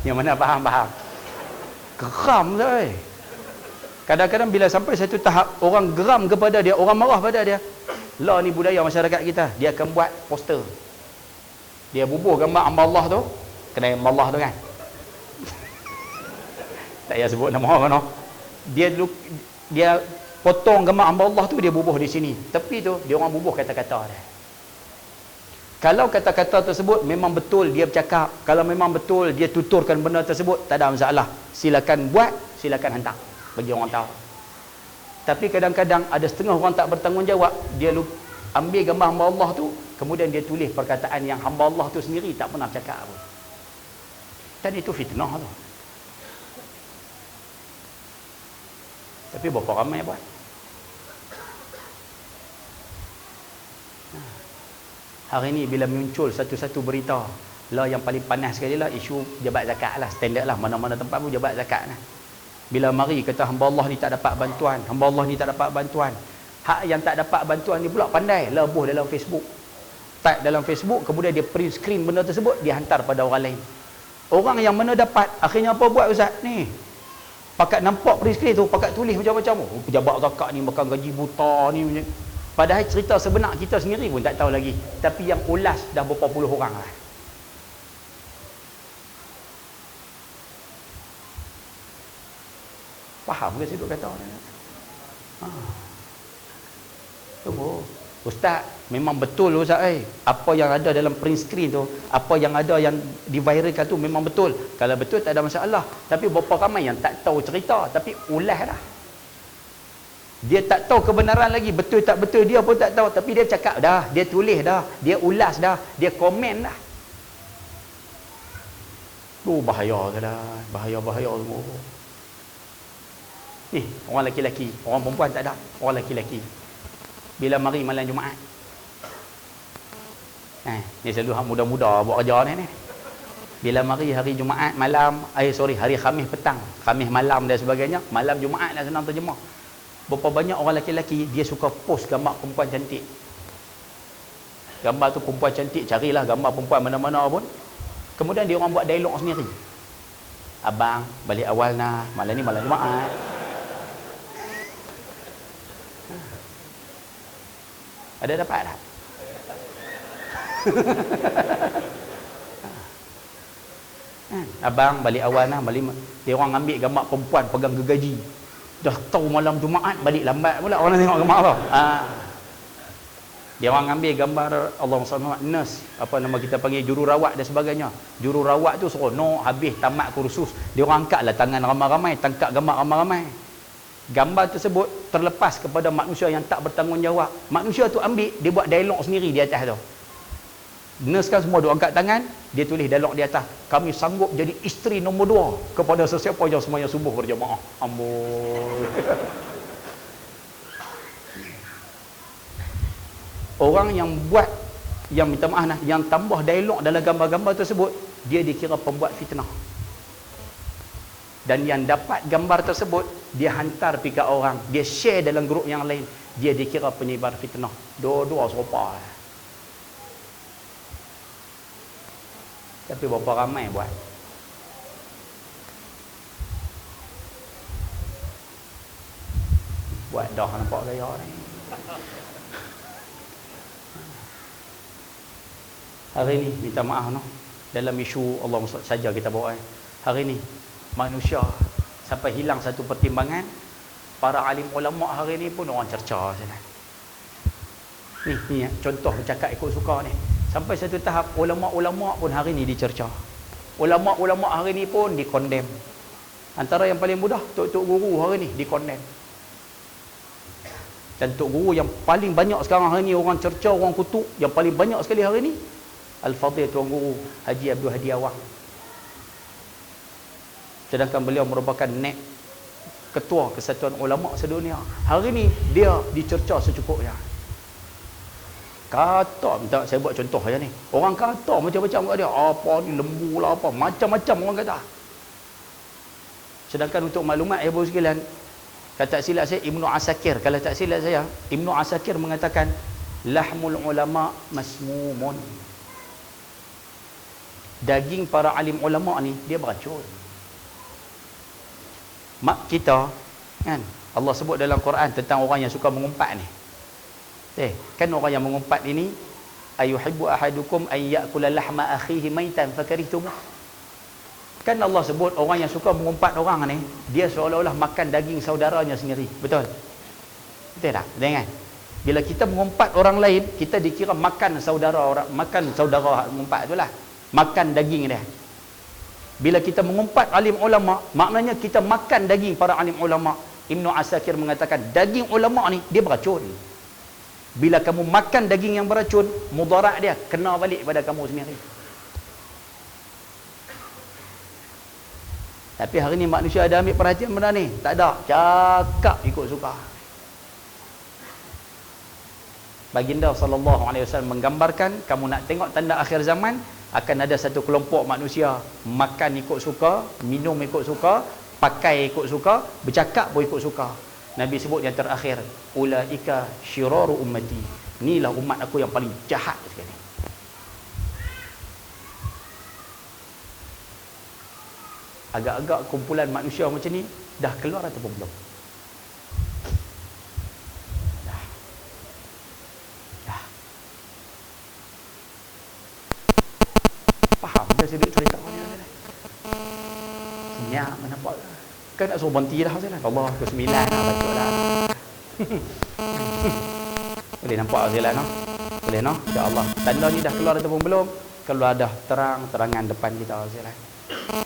Yang mana faham? Geram tu. Kadang-kadang bila sampai satu tahap orang geram kepada dia, orang marah pada dia. Lah ni budaya masyarakat kita, dia akan buat poster. Dia bubuh gambar hamba Allah tu, kena hamba Allah tu kan. Tak payah sebut nama orang no. Dia potong gambar hamba Allah tu, dia bubuh di sini. Tepi tu dia orang bubuh kata-kata dia. Kalau kata-kata tersebut memang betul dia bercakap, kalau memang betul dia tuturkan benda tersebut, tak ada masalah. Silakan buat, silakan hantar bagi orang tahu. Tapi kadang-kadang ada setengah orang tak bertanggungjawab, dia ambil gambar hamba Allah tu, kemudian dia tulis perkataan yang hamba Allah tu sendiri tak pernah bercakap pun. Dan itu fitnah tu. Tapi berapa ramai buat? Hari ni bila muncul satu-satu berita, lah yang paling panas sekali lah isu jabat zakat lah, standard lah, mana-mana tempat pun jabat zakat lah. Bila mari kata hamba Allah ni tak dapat bantuan, hamba Allah ni tak dapat bantuan. Hak yang tak dapat bantuan ni pula pandai lebuh dalam Facebook. Type dalam Facebook, kemudian dia print screen benda tersebut, dia hantar pada orang lain. Orang yang mana dapat, akhirnya apa buat ustaz ni? Pakat nampak print screen tu, pakat tulis macam-macam. Oh, pejabat zakat ni makan gaji buta ni. Padahal cerita sebenar kita sendiri pun tak tahu lagi. Tapi yang ulas dah berapa puluh orang lah. Faham ke saya duk kata? Ustaz, memang betul ustaz apa yang ada dalam print screen tu, apa yang ada yang diviralkan tu memang betul. Kalau betul tak ada masalah. Tapi berapa ramai yang tak tahu cerita, tapi ulas dah. Dia tak tahu kebenaran lagi, betul tak betul dia pun tak tahu, tapi dia cakap dah, dia tulis dah, dia ulas dah, dia komen dah. Bahaya ke dah, bahaya semua. Ni, orang lelaki-lelaki, orang perempuan tak ada, orang lelaki-lelaki. Bila mari malam Jumaat. Ni selalu hang muda-muda buat kerja ni. Bila mari hari Jumaat malam, hari Khamis petang, Khamis malam dan sebagainya, malam Jumaat lah senang terjemah. Berapa banyak orang lelaki-lelaki dia suka post gambar perempuan cantik. Gambar tu perempuan cantik, carilah gambar perempuan mana-mana pun. Kemudian dia orang buat dialog sendiri. Abang, balik awal nah, malam ni malam Jumaat. Ada dapat tak? Abang, balik awal nah, dia orang ambil gambar perempuan pegang gergaji. Dah tahu malam Jumaat balik lambat pula orang nak tengok gambar apa. Dia orang ambil gambar Allah SWT nurse, apa nama kita panggil jururawat dan sebagainya. Jururawat tu seronok habis tamat kursus. Dia orang angkatlah tangan ramai-ramai, tangkap gambar ramai-ramai. Gambar tersebut terlepas kepada manusia yang tak bertanggungjawab. Manusia tu ambil, dia buat dialog sendiri di atas tu. Nurse kan semua duk angkat tangan, dia tulis dialog di atas. Kami sanggup jadi isteri nombor 2 kepada sesiapa yang semuanya subuh berjemaah. Amboi. Orang yang buat, yang minta maaf nah, yang tambah dialog dalam gambar-gambar tersebut, dia dikira pembuat fitnah. Dan yang dapat gambar tersebut, dia hantar pergi ke orang, dia share dalam grup yang lain, dia dikira penyebar fitnah. Dua-dua serupa. Tapi berapa ramai buat? Buat dah nampak gaya ni. Hari ni minta maaf no. Dalam isu Allah saja kita bawa. Hari ni manusia sampai hilang satu pertimbangan. Para alim ulama hari ni pun orang cerca sana. Ni contoh bercakap ikut suka ni. Sampai satu tahap ulama-ulama pun hari ni dicerca. Ulama-ulama hari ni pun dikondem. Antara yang paling mudah tok-tok guru hari ni dikondem. Dan tok guru yang paling banyak sekarang hari ni orang cerca, orang kutuk, yang paling banyak sekali hari ni Al-Fadhil Tuan Guru Haji Abdul Hadi Awang. Sedangkan beliau merupakan ketua Kesatuan Ulama sedunia. Hari ni dia dicerca secukupnya. Kata, minta saya buat contoh saja ni. Orang kata macam-macam kat dia. Apa ni lembu lah apa. Macam-macam orang kata. Sedangkan untuk maklumat ibu sekalian, kata silap saya Ibnu Asakir. Kalau tak silap saya, Ibnu Asakir mengatakan lahmul ulama masmumun. Daging para alim ulama ni dia beracun. Mak kita kan, Allah sebut dalam Quran tentang orang yang suka mengumpat ni. Kan orang yang mengumpat ini, ayuhibbu ahadukum an ya'kula lahma akhihi maitan fakarihtumuh. Kan Allah sebut orang yang suka mengumpat orang ni, dia seolah-olah makan daging saudaranya sendiri. Betul? Betul tak? Dengar. Bila kita mengumpat orang lain, kita dikira makan saudara orang, makan saudara mengumpat itulah. Makan daging dia. Bila kita mengumpat alim ulama, maknanya kita makan daging para alim ulama. Ibnu Asakir mengatakan daging ulama ni dia beracun. Bila kamu makan daging yang beracun, mudarat dia kena balik pada kamu sendiri. Tapi hari ni manusia ada ambil perhatian benda ni? Tak ada. Cakap ikut suka. Baginda SAW menggambarkan, kamu nak tengok tanda akhir zaman, akan ada satu kelompok manusia makan ikut suka, minum ikut suka, pakai ikut suka, bercakap pun ikut suka. Nabi sebut yang terakhir, ulaika syiraru ummati. Inilah umat aku yang paling jahat sekali. Agak-agak kumpulan manusia macam ni dah keluar ataupun belum? Dah. Faham dah saya duduk cerita ni. Senyap nampak. Kan nak suruh berhenti dah saya. Allah ke-9 dah baca dah. Boleh nampak saya no? Boleh no? Insya-Allah. Tanda ni dah keluar ataupun belum? Keluar dah terang-terangan depan kita saya.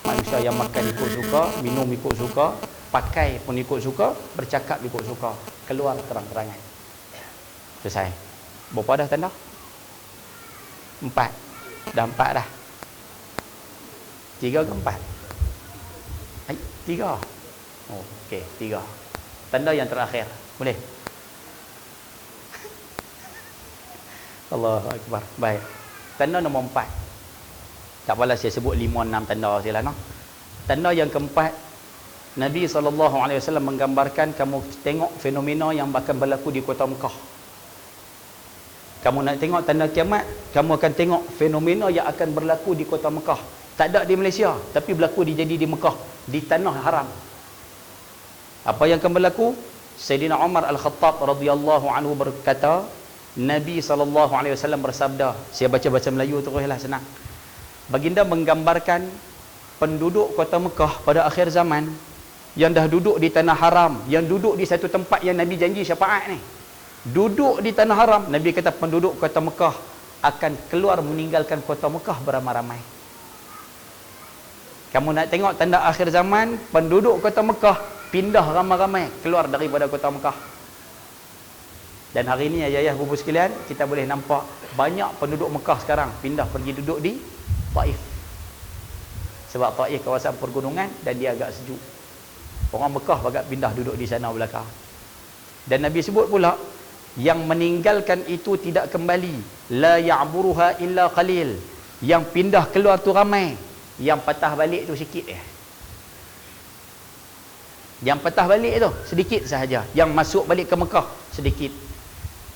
Manusia yang makan ikut suka, minum ikut suka, pakai pun ikut suka, bercakap ikut suka, keluar terang-terangan. Selesai. Berapa dah tanda? 4. Dah 4 dah. 3 ke 4? 3. Oh, okey, 3. Tanda yang terakhir. Boleh? Allahu Akbar. Baik. Tanda nombor 4. Tak apalah saya sebut 5-6 tanda sajalah no. Tanda yang keempat, Nabi SAW menggambarkan, kamu tengok fenomena yang akan berlaku di kota Mekah. Kamu nak tengok tanda kiamat, kamu akan tengok fenomena yang akan berlaku di kota Mekah. Tak ada di Malaysia, tapi berlaku jadi di Mekah, di tanah haram. Apa yang akan berlaku? Sayyidina Umar Al-Khattab radhiyallahu anhu berkata, Nabi SAW bersabda, saya baca bahasa Melayu teruslah senang. Baginda menggambarkan penduduk kota Mekah pada akhir zaman yang dah duduk di tanah haram, yang duduk di satu tempat yang Nabi janji syafaat ni. Duduk di tanah haram, Nabi kata penduduk kota Mekah akan keluar meninggalkan kota Mekah beramai-ramai. Kamu nak tengok tanda akhir zaman, penduduk kota Mekah pindah ramai-ramai keluar daripada kota Mekah. Dan hari ini ayah-ayah bubu sekalian, kita boleh nampak banyak penduduk Mekah sekarang pindah pergi duduk di Taif. Sebab Taif kawasan pergunungan dan dia agak sejuk. Orang Mekah agak pindah duduk di sana belakang. Dan Nabi sebut pula, yang meninggalkan itu tidak kembali. La ya'buruha illa qalil. Yang pindah keluar tu ramai. Yang patah balik tu sikit je. Yang patah balik tu sedikit sahaja. Yang masuk balik ke Mekah sedikit.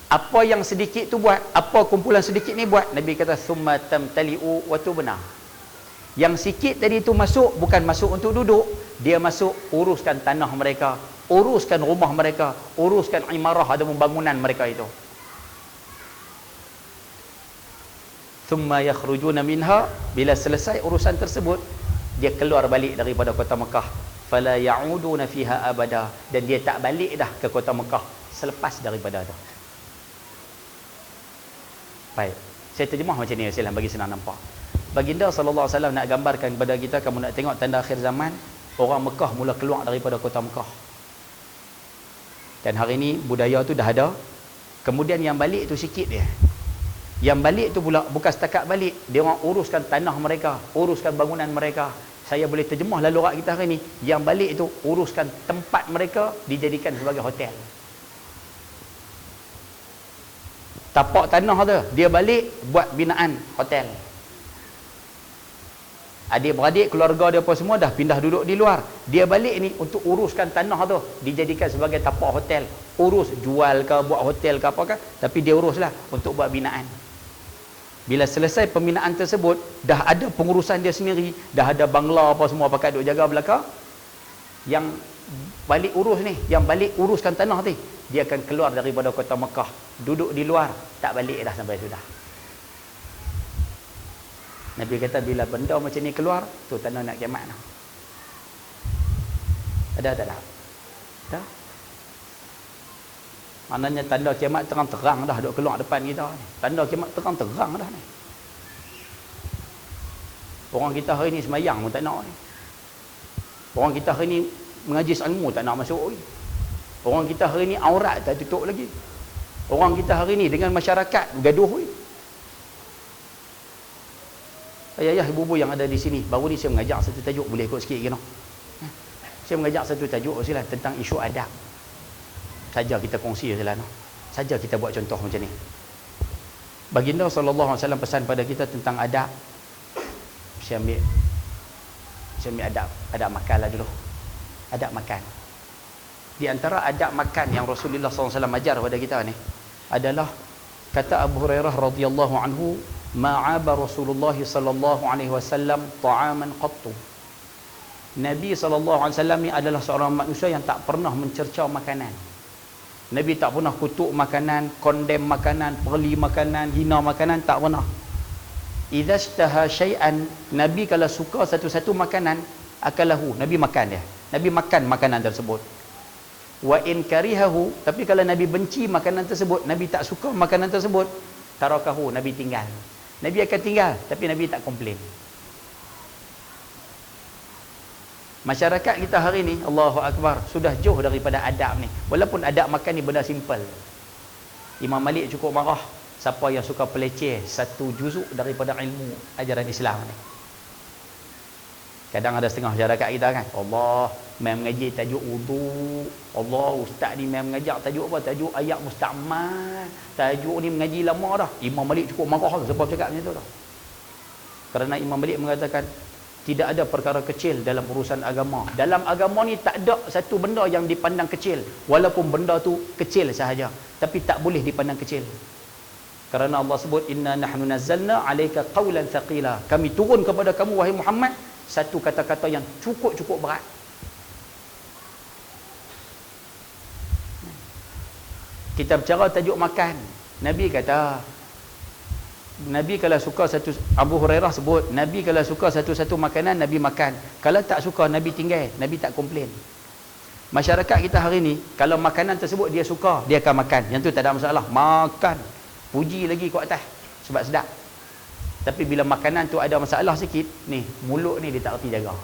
Apa yang sedikit tu buat, apa kumpulan sedikit ni buat, Nabi kata summa tamtali'u wa tubna. Yang sikit tadi tu masuk, bukan masuk untuk duduk, dia masuk uruskan tanah mereka, uruskan rumah mereka, uruskan imarah atau bangunan mereka itu. Thumma yakhrujuna minha, bila selesai urusan tersebut, dia keluar balik daripada kota Mekah, fala ya'uduna fiha abada, dan dia tak balik dah ke kota Mekah selepas daripada tu. Baik, saya terjemah macam ni silam bagi senang nampak. Baginda sallallahu alaihi wasallam nak gambarkan kepada kita, kamu nak tengok tanda akhir zaman, orang Mekah mula keluar daripada kota Mekah. Dan hari ni budaya tu dah ada. Kemudian yang balik tu sikit dia. Yang balik tu pula bukan setakat balik, dia orang uruskan tanah mereka, uruskan bangunan mereka. Saya boleh terjemah lalu rak kita hari ni, yang balik tu uruskan tempat mereka dijadikan sebagai hotel. Tapak tanah tu, dia balik buat binaan hotel. Adik-beradik, keluarga dia apa semua dah pindah duduk di luar. Dia balik ni untuk uruskan tanah tu, dijadikan sebagai tapak hotel. Urus, jual ke, buat hotel ke apa ke, tapi dia uruslah untuk buat binaan. Bila selesai pembinaan tersebut, dah ada pengurusan dia sendiri, dah ada bangla apa semua pakai duk jaga belakang. Yang balik urus ni, yang balik uruskan tanah ni, dia akan keluar daripada kota Mekah, duduk di luar, tak balik dah sampai sudah. Nabi kata bila benda macam ni keluar, tu tanda nak kiamat dah. Ada tak dah? Tak. Maknanya tanda kiamat terang-terang dah duk keluar depan kita ni. Tanda kiamat terang-terang dah ni. Orang kita hari ni semayang pun tak nak ni. Orang kita hari ni mengaji ilmu tak nak masuk lagi. Orang kita hari ni aurat tak tutup lagi. Orang kita hari ni dengan masyarakat gaduh lagi. Ayah-ayah, ibu-ibu yang ada di sini, baru ni saya mengajar satu tajuk, boleh ikut sikit ke no? Saya mengajar satu tajuk sila tentang isu adab. Saja kita kongsi sila no. Saja kita buat contoh macam ni. Baginda sallallahu alaihi wasallam pesan pada kita tentang adab. Saya ambil adab makanlah dulu. Adab makan. Di antara adab makan yang Rasulullah SAW ajar pada kita ni adalah, kata Abu Hurairah radhiyallahu anhu, ma'aba Rasulullah sallallahu alaihi wasallam ta'aman qattu. Nabi sallallahu alaihi wasallam ni adalah seorang manusia yang tak pernah mencerca makanan. Nabi tak pernah kutuk makanan, kondem makanan, perli makanan, hina makanan, tak pernah. Idza ishtaha syai'an, Nabi kalau suka satu-satu makanan, akalahu, Nabi makan dia. Nabi makan makanan tersebut. Wa in karihahu, tapi kalau Nabi benci makanan tersebut, Nabi tak suka makanan tersebut, tarakahu, Nabi tinggal. Nabi akan tinggal, tapi Nabi tak komplain. Masyarakat kita hari ni, Allahu Akbar, sudah jauh daripada adab ni. Walaupun adab makan ni benda simple. Imam Malik cukup marah siapa yang suka peleceh satu juzuk daripada ilmu ajaran Islam ni. Kadang ada setengah masyarakat kita kan, Allah main mengaji tajuk wudu, Allah ustaz ni main mengajar tajuk apa, tajuk ayat musta'mal, tajuk ni mengaji lama dah. Imam Malik cukup marah sebab cakap macam tu dah. Kerana Imam Malik mengatakan tidak ada perkara kecil dalam urusan agama. Dalam agama ni tak ada satu benda yang dipandang kecil, walaupun benda tu kecil sahaja, tapi tak boleh dipandang kecil. Kerana Allah sebut, inna nahnu nazzalna alayka qawlan thaqila, kami turun kepada kamu wahai Muhammad satu kata-kata yang cukup berat. Kita bercara tajuk makan. Nabi kata, Nabi kalau suka satu, Abu Hurairah sebut, Nabi kalau suka satu-satu makanan, Nabi makan. Kalau tak suka, Nabi tinggal. Nabi tak komplain. Masyarakat kita hari ni, kalau makanan tersebut dia suka, dia akan makan. Yang tu tak ada masalah. Makan. Puji lagi kat atas. Sebab sedap. Tapi bila makanan tu ada masalah sikit, ni, mulut ni dia tak erti jaga.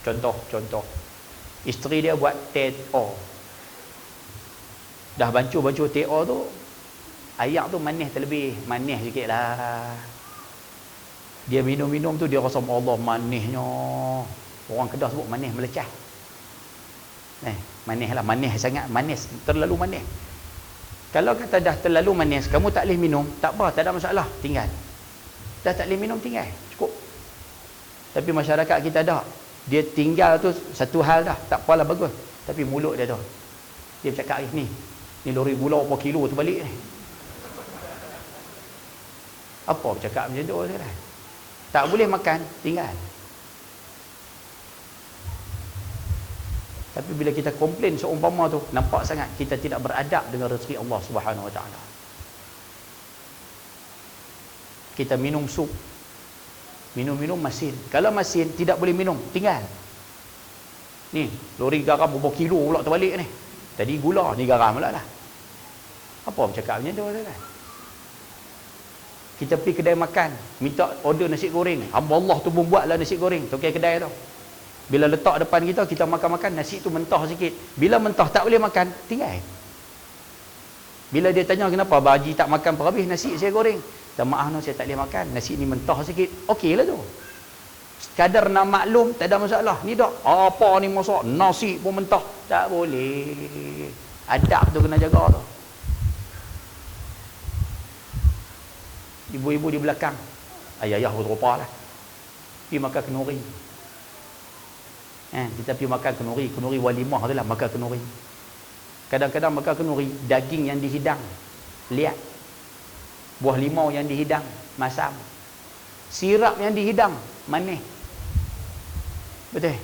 Contoh. Isteri dia buat TO. Dah bancuh-bancuh TO tu, ayak tu manis terlebih. Manis sikit lah. Dia minum-minum tu, dia rasa Allah manisnya. Orang Kedah sebut manis melecah. Manis lah. Manis sangat. Manis. Terlalu manis. Kalau kata dah terlalu manis, kamu tak boleh minum, tak apa, tak ada masalah, tinggal. Dah tak boleh minum, tinggal. Cukup. Tapi masyarakat kita dah, dia tinggal tu satu hal dah, tak apalah bagus. Tapi mulut dia tu, dia bercakap, ni lori gula berapa kilo tu balik ni. Apa bercakap macam tu sekarang? Tak boleh makan, tinggal. Tapi bila kita komplain seumpama tu, nampak sangat kita tidak beradab dengan rezeki Allah Subhanahu Wa Taala. Kita minum sup, Minum-minum masin. Kalau masin tidak boleh minum, tinggal. Ni, lori garam berapa kilo pula terbalik ni. Tadi gula, ni garam pula lah. Apa bercakap macam tu kan? Kita pergi kedai makan, minta order nasi goreng. Hamba Allah tu pun buatlah nasi goreng, tokai kedai tu. Bila letak depan kita, kita makan-makan, nasi tu mentah sikit. Bila mentah tak boleh makan, tinggal. Bila dia tanya kenapa Abang Haji tak makan perhabis nasi saya goreng, tak, maaf no, saya tak boleh makan, nasi ni mentah sikit. Okey lah tu. Sekadar nak maklum, tak ada masalah. Ni dak, apa ni masak nasi pun mentah, tak boleh. Adab tu kena jaga tu. Ibu-ibu di belakang, ayah-ayah berupa lah, pergi makan kenuri. Kita pergi makan kenuri walimah tu lah, makan kenuri. Kadang-kadang makan kenuri, daging yang dihidang liat, buah limau yang dihidang masam, sirap yang dihidang manis. Betul?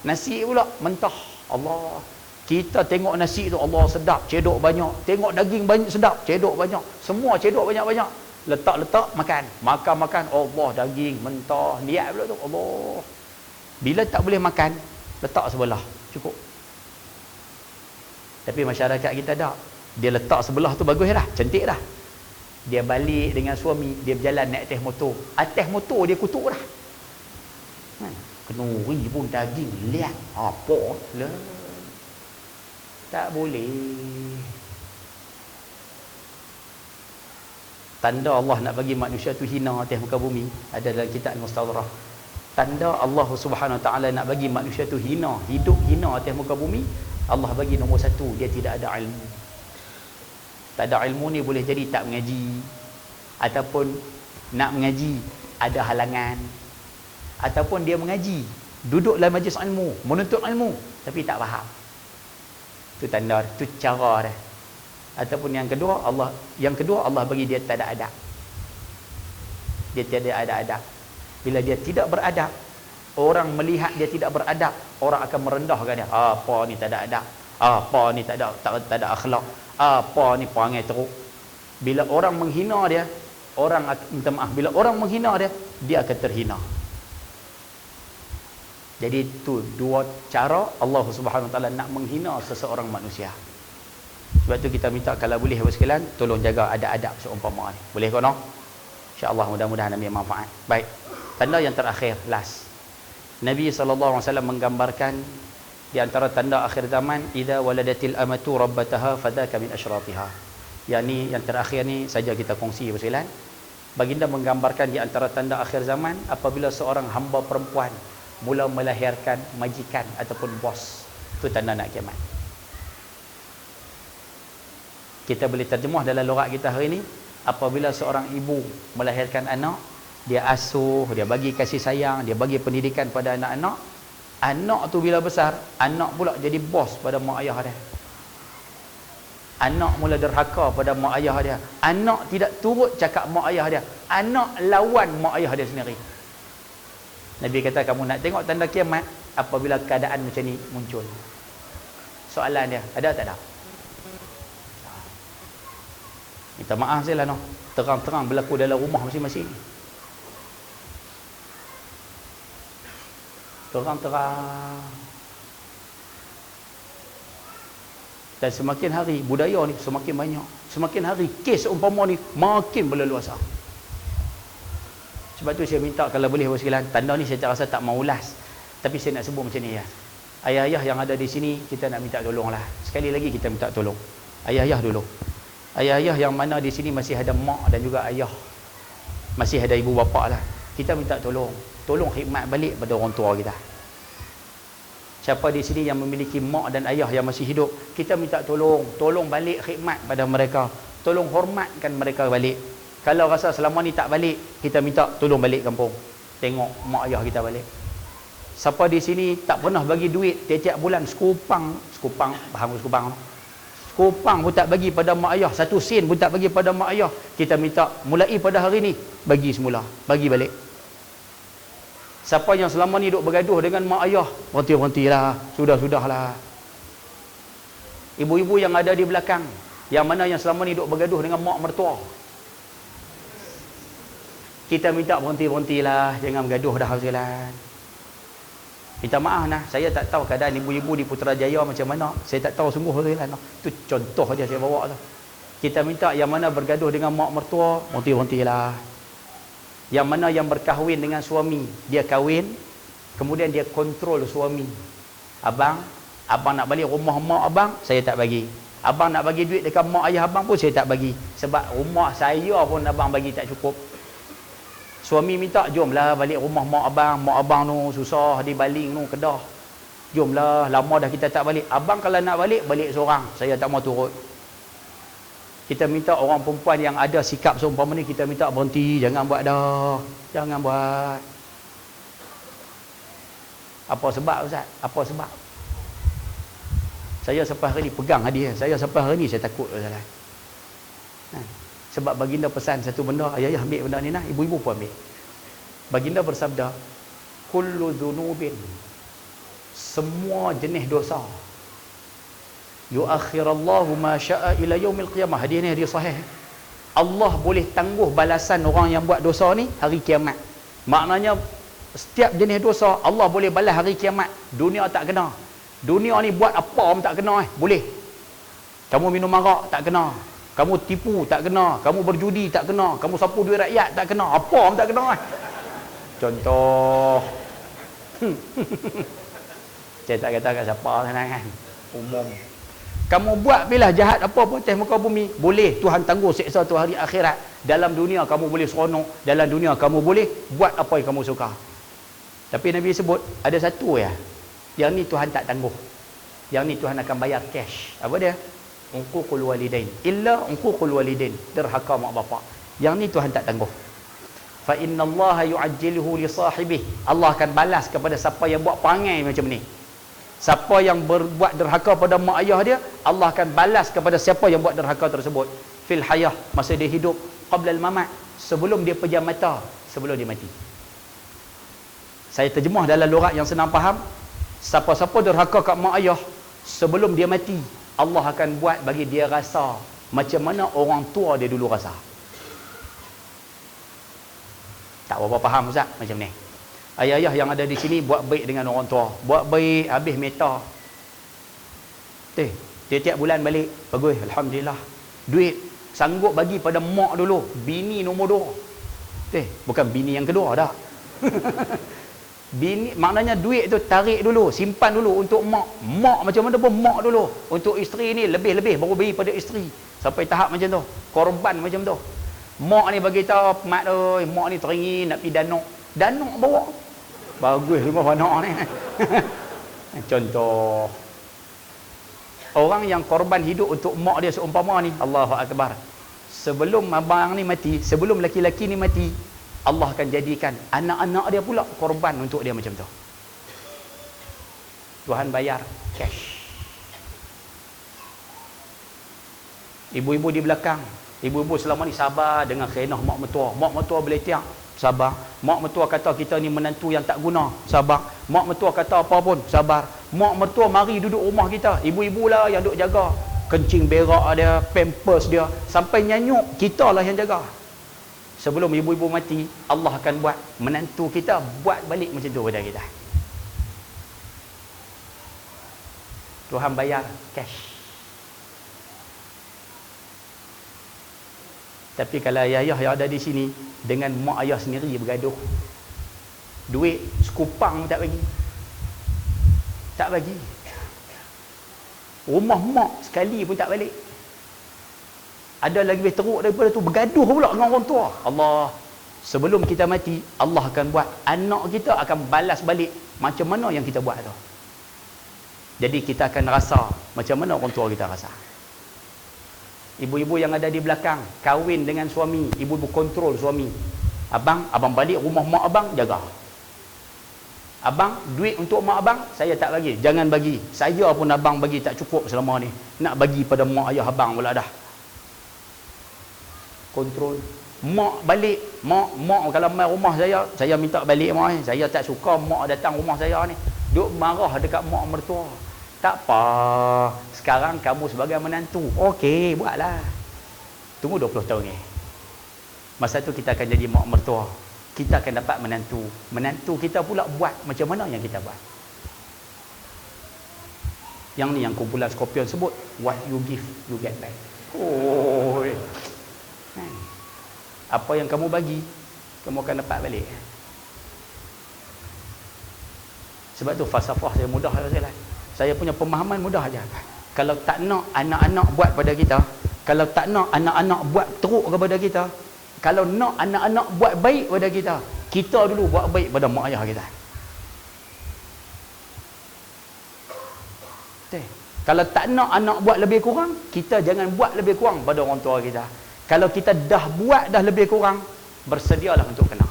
Nasi pula mentah. Allah, kita tengok nasi tu, Allah sedap, cedok banyak. Tengok daging banyak sedap, cedok banyak. Semua cedok banyak-banyak. Letak-letak makan. Makan-makan, Allah, daging mentah. Lihat pula tu, Allah. Bila tak boleh makan, letak sebelah, cukup. Tapi masyarakat kita tak. Dia letak sebelah tu bagus dah, cantik dah. Dia balik dengan suami, dia berjalan naik atas motor. Atas motor dia kutuk dah. Kenuri pun daging liat. Apa lah. Tak boleh. Tanda Allah nak bagi manusia tu hina atas muka bumi ada dalam kitab Al-Mustadrak. Tanda Allah Subhanahu Wa Taala nak bagi manusia tu hina, hidup hina atas muka bumi, Allah bagi nombor satu, dia tidak ada ilmu. Tak ada ilmu ni boleh jadi tak mengaji, ataupun nak mengaji ada halangan, ataupun dia mengaji, duduk dalam majlis ilmu, menuntut ilmu tapi tak faham. Itu tanda, itu cara dah. Ataupun yang kedua Allah bagi dia tak ada adab. Dia tiada ada adab. Bila dia tidak beradab, orang melihat dia tidak beradab, orang akan merendahkan dia. Apa ni tak ada adab? Apa ni tak ada akhlak? Apa ni perangai teruk? Bila orang menghina dia, bila orang menghina dia, dia akan terhina. Jadi itu dua cara Allah Subhanahu Wa Taala nak menghina seseorang manusia. Sebab tu kita minta kalau boleh Bapak sekalian tolong jaga adab-adab seumpama ni. Boleh ke no? Insya-Allah mudah-mudahan ambil manfaat. Baik. Tanda yang terakhir, last. Nabi SAW menggambarkan di antara tanda akhir zaman, idza waladatil amatu rabbataha fadaka min asyratiha. Yang terakhir ni saja kita kongsi Bapak sekalian. Baginda menggambarkan di antara tanda akhir zaman apabila seorang hamba perempuan mula melahirkan majikan ataupun bos. Itu tanda nak kiamat. Kita boleh terjemah dalam logat kita hari ini, apabila seorang ibu melahirkan anak, dia asuh, dia bagi kasih sayang, dia bagi pendidikan pada anak-anak. Anak tu bila besar, anak pula jadi bos pada mak ayah dia. Anak mula derhaka pada mak ayah dia. Anak tidak turut cakap mak ayah dia. Anak lawan mak ayah dia sendiri. Nabi kata, kamu nak tengok tanda kiamat apabila keadaan macam ni muncul. Soalan dia, ada tak ada? Minta maaf saya lah no. Terang-terang berlaku dalam rumah masing-masing. Terang-terang. Dan semakin hari budaya ni semakin banyak. Semakin hari kes umpama ni makin berleluasa. Sebab tu saya minta kalau boleh Bapak sekalian, tanda ni saya tak rasa tak mau ulas, tapi saya nak sebut macam ni ya. Ayah-ayah yang ada di sini kita nak minta tolong lah. Sekali lagi kita minta tolong. Ayah-ayah dulu. Ayah-ayah yang mana di sini masih ada mak dan juga ayah, masih ada ibu bapa lah, kita minta tolong. Tolong khidmat balik pada orang tua kita. Siapa di sini yang memiliki mak dan ayah yang masih hidup, kita minta tolong. Tolong balik khidmat pada mereka. Tolong hormatkan mereka balik. Kalau rasa selama ni tak balik, kita minta tolong balik kampung. Tengok mak ayah kita balik. Siapa di sini tak pernah bagi duit tiap-tiap bulan sekupang, faham sekupang? Sekupang pun tak bagi pada mak ayah, 1 sen pun tak bagi pada mak ayah, kita minta mulai pada hari ni bagi semula, bagi balik. Siapa yang selama ni duk bergaduh dengan mak ayah, berhenti-berhentilah, sudah-sudahlah. Ibu-ibu yang ada di belakang, yang mana yang selama ni duk bergaduh dengan mak mertua, Kita minta berhenti-berhentilah, jangan bergaduh dah sekalian. Minta maaf nah, saya tak tahu keadaan ibu-ibu di Putrajaya macam mana. Saya tak tahu sungguh sekalian. Itu contoh aja saya bawa tu. Kita minta yang mana bergaduh dengan mak mertua, berhenti-berhentilah. Yang mana yang berkahwin dengan suami, dia kahwin, kemudian dia kontrol suami. Abang nak balik rumah mak abang, saya tak bagi. Abang nak bagi duit dekat mak ayah abang pun saya tak bagi. Sebab rumah saya pun abang bagi tak cukup. Suami minta, jomlah balik rumah mak abang tu susah dibaling tu Kedah. Jomlah, lama dah kita tak balik. Abang kalau nak balik, balik seorang. Saya tak mau turut. Kita minta orang perempuan yang ada sikap seumpama ni, kita minta berhenti, jangan buat dah. Jangan buat. Apa sebab Ustaz? Apa sebab? Saya sampai hari ni pegang hadiah. Saya sampai hari ni saya takut Ustaz. Sebab baginda pesan satu benda, ayah ambil benda ni nah, ibu-ibu pun ambil. Baginda bersabda, kullu dhunubin, semua jenis dosa, yuakhirallahu ma syaa ila yaumil qiyamah. Hadis ni hadis sahih. Allah boleh tangguh balasan orang yang buat dosa ni hari kiamat. Maknanya setiap jenis dosa Allah boleh balas hari kiamat. Dunia tak kena. Dunia ni buat apa pun tak kena boleh. Kamu minum arak tak kena. Kamu tipu tak kena, kamu berjudi tak kena, kamu sapu duit rakyat tak kena, apa pun tak kena. Contoh. Saya tak kata kat siapa senang kan. Umum. Kamu buat bila jahat apa pun atas muka bumi, boleh Tuhan tangguh siksa tu hari akhirat. Dalam dunia kamu boleh seronok, dalam dunia kamu boleh buat apa yang kamu suka. Tapi Nabi sebut ada satu ya. Yang ni Tuhan tak tangguh. Yang ni Tuhan akan bayar cash. Apa dia? Uququl walidain. Illa uququl walidain, derhaka mak bapak. Yang ni Tuhan tak tangguh. Fa innallaha yu'ajjiluhu li sahibihi. Allah akan balas kepada siapa yang buat perangai macam ni. Siapa yang berbuat derhaka pada mak ayah dia, Allah akan balas kepada siapa yang buat derhaka tersebut fil hayah, masa dia hidup, qabla al-mamat, sebelum dia pejam mata, sebelum dia mati. Saya terjemah dalam lughat yang senang faham. Siapa-siapa derhaka kat mak ayah sebelum dia mati, Allah akan buat bagi dia rasa macam mana orang tua dia dulu rasa. Tak berapa faham Ustaz macam ni. Ayah-ayah yang ada di sini buat baik dengan orang tua, buat baik habis meta. Tiap-tiap bulan balik, bagus, alhamdulillah. Duit sanggup bagi pada mak dulu, bini nombor 2. Bukan bini yang kedua dah. Bini maknanya duit tu tarik dulu, simpan dulu untuk mak. Mak macam mana pun mak dulu. Untuk isteri ni lebih-lebih baru bagi pada isteri. Sampai tahap macam tu, korban macam tu. Mak ni bagi tahu, mak oi, mak ni teringin nak pergi danuk. Danuk bawa. Bagus rumah anak ni. Contoh. Orang yang korban hidup untuk mak dia seumpama ni, Allahu akbar. Sebelum abang ni mati, sebelum laki-laki ni mati, Allah akan jadikan anak-anak dia pula korban untuk dia macam tu. Tuhan bayar cash. Ibu-ibu di belakang, ibu-ibu selama ni sabar dengan khainah mak mertua. Mak mertua boleh tiang, sabar. Mak mertua kata kita ni menantu yang tak guna, sabar. Mak mertua kata apa pun, sabar. Mak mertua mari duduk rumah kita, ibu-ibu lah yang duk jaga. Kencing berak dia, pampers dia, sampai nyanyuk, kita lah yang jaga. Sebelum ibu-ibu mati, Allah akan buat menantu kita buat balik macam tu pada kita. Tuhan bayar cash. Tapi kalau ayah-ayah yang ada di sini dengan mak ayah sendiri bergaduh, duit sekupang tak bagi. Tak bagi. Rumah mak sekali pun tak balik. Ada lagi lebih teruk daripada tu, bergaduh pula dengan orang tua. Allah, sebelum kita mati, Allah akan buat anak kita akan balas balik macam mana yang kita buat tu. Jadi kita akan rasa macam mana orang tua kita rasa. Ibu-ibu yang ada di belakang, kahwin dengan suami, ibu-ibu kontrol suami. Abang balik rumah mak abang, jaga. Abang, duit untuk mak abang, saya tak bagi. Jangan bagi. Saya pun abang bagi tak cukup selama ni. Nak bagi pada mak ayah abang pula dah. Kontrol. Mak balik, mak kalau mai rumah saya minta balik mak. Saya tak suka mak datang rumah saya ni. Duk marah dekat mak mertua. Tak apa. Sekarang kamu sebagai menantu. Okey, buatlah. Tunggu 20 tahun ni. Masa tu kita akan jadi mak mertua. kita akan dapat menantu. Menantu kita pula buat macam mana yang kita buat. Yang ni yang kumpulan Scorpion sebut, what you give, you get back. Oh, apa yang kamu bagi, kamu akan dapat balik. Sebab tu falsafah saya mudah saja. Saya punya pemahaman mudah aja. Kalau tak nak anak-anak buat pada kita, kalau tak nak anak-anak buat teruk kepada kita, kalau nak anak-anak buat baik pada kita, kita dulu buat baik pada mak ayah kita. Kalau tak nak anak buat lebih kurang, kita jangan buat lebih kurang pada orang tua kita. Kalau kita dah buat dah lebih kurang, bersedialah untuk kena.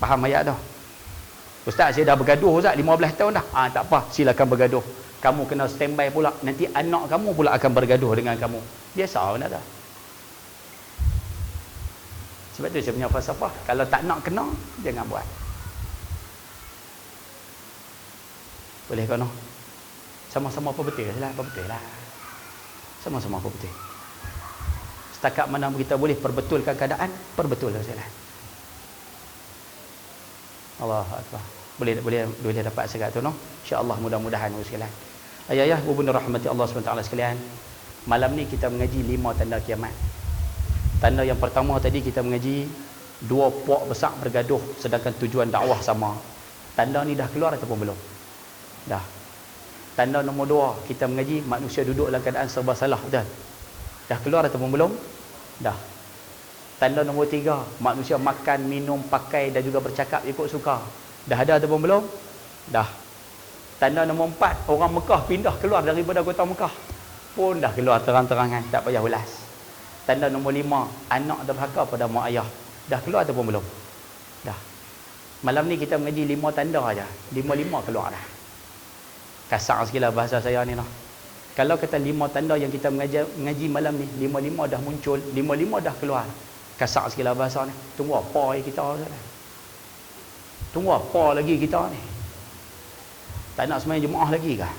Faham ayat tu? Ustaz, saya dah bergaduh Ustaz 15 tahun dah. Tak apa, silakan bergaduh. Kamu kena standby pula. Nanti anak kamu pula akan bergaduh dengan kamu. Biasa benar tak? Sebab tu saya punya falsafah, kalau tak nak kena, jangan buat. Boleh kan? Sama-sama apa betul lah, apa betul lah. Sama-sama apa betul. Setakat mana kita boleh perbetulkan keadaan, perbetulkan salah. Allah Akbar. Boleh dapat sekat tu, no? InsyaAllah mudah-mudahan sekalian. Ayah-ayah, ibu bunda rahmati Allah SWT sekalian. Malam ni kita mengaji 5 tanda kiamat. Tanda yang pertama tadi kita mengaji 2 puak besar bergaduh sedangkan tujuan dakwah sama. Tanda ni dah keluar ataupun belum? Dah. Tanda nombor 2 kita mengaji manusia duduk dalam keadaan serba salah, betul? Dah keluar ataupun belum? Dah. Tanda nombor 3 manusia makan, minum, pakai dan juga bercakap ikut suka. Dah ada ataupun belum? Dah. Tanda nombor 4 orang Mekah pindah keluar daripada kota Mekah pun dah keluar terang-terangan, tak payah ulas. Tanda nombor 5 anak derhaka pada mak ayah. Dah keluar ataupun belum? Dah. Malam ni kita mengaji 5 tanda aja. 5 keluar dah. Kasar sikitlah bahasa saya ni noh. Kalau kata 5 tanda yang kita mengaji malam ni, 5 dah muncul, 5 dah keluar. Kasar sikitlah bahasa ni. Tunggu apa kita saja. Tunggu apa lagi kita ni? Tak nak sembahyang jemaah lagi kah?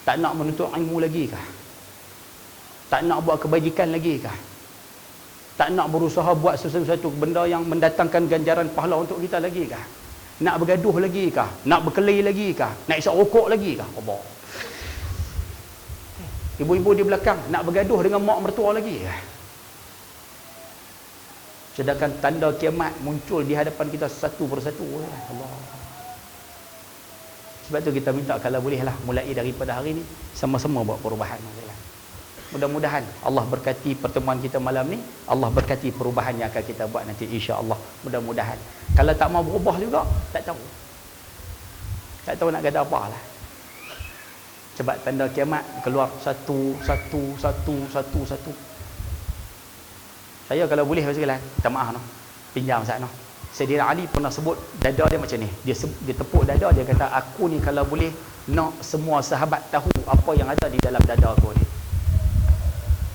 Tak nak menuntut ilmu lagi kah? Tak nak buat kebajikan lagi kah? Tak nak berusaha buat sesuatu benda yang mendatangkan ganjaran pahala untuk kita lagi kah? Nak bergaduh lagi kah? Nak berkelahi lagi kah? Nak isap rokok lagi kah? Allah. Ibu-ibu di belakang nak bergaduh dengan mak mertua lagi kah? Sedangkan tanda kiamat muncul di hadapan kita satu persatu. Allah. Sebab tu kita minta kalau bolehlah mulai daripada hari ni sama-sama buat perubahan. Mudah-mudahan Allah berkati pertemuan kita malam ni, Allah berkati perubahan yang akan kita buat nanti insya-Allah. Mudah-mudahan. Kalau tak mau berubah juga, tak tahu. Tak tahu nak kata apalah. Sebab tanda kiamat keluar satu. Saya kalau boleh sekalian, minta maaf noh. Pinjam Ustaz noh. Sayyidina Ali pernah sebut dada dia macam ni. Dia tepuk dada, dia kata aku ni kalau boleh nak semua sahabat tahu apa yang ada di dalam dada aku ni.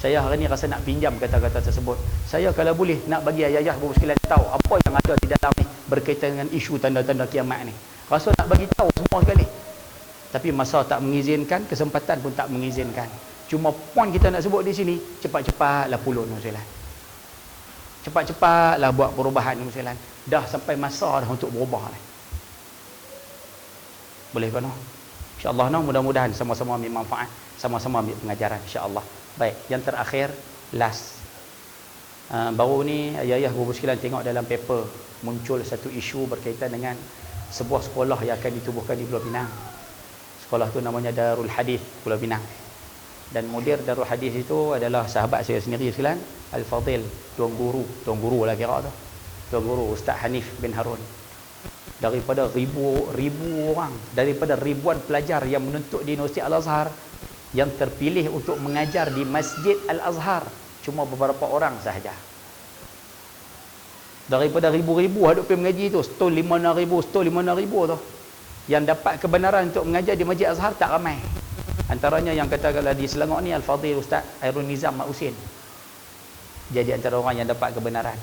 Saya hari ni rasa nak pinjam kata-kata tersebut. Saya kalau boleh nak bagi ayah-ayah baru sekalian tahu apa yang ada di dalam ni berkaitan dengan isu tanda-tanda kiamat ni. Rasa nak bagi tahu semua sekali. Tapi masa tak mengizinkan, kesempatan pun tak mengizinkan. Cuma poin kita nak sebut di sini, cepat-cepatlah pulun sekalian. Cepat-cepatlah buat perubahan sekalian. Dah sampai masa dah untuk berubah ni. Boleh kan? InsyaAllah mudah-mudahan sama-sama ambil manfaat, sama-sama ambil pengajaran insya-Allah. Baik, yang terakhir last. Baru ni ayah-ayah baru sekalian tengok dalam paper muncul satu isu berkaitan dengan sebuah sekolah yang akan ditubuhkan di Pulau Pinang. Sekolah tu namanya Darul Hadis Pulau Pinang. Dan mudir Darul Hadis itu adalah sahabat saya sendiri sekalian, Al-Fadil, tuan guru lah kira tu. Tuan guru Ustaz Hanif bin Harun. Daripada ribu orang, daripada ribuan pelajar yang menuntut di Universiti Al-Azhar, yang terpilih untuk mengajar di Masjid Al-Azhar cuma beberapa orang sahaja. Daripada ribu-ribu hadap pergi mengaji tu, stol 5,000 tu, yang dapat kebenaran untuk mengajar di Masjid Al-Azhar tak ramai. Antaranya yang katakanlah di Selangor ni Al-Fadhil Ustaz Airul Nizam Mak Husin, jadi antara orang yang dapat kebenaran.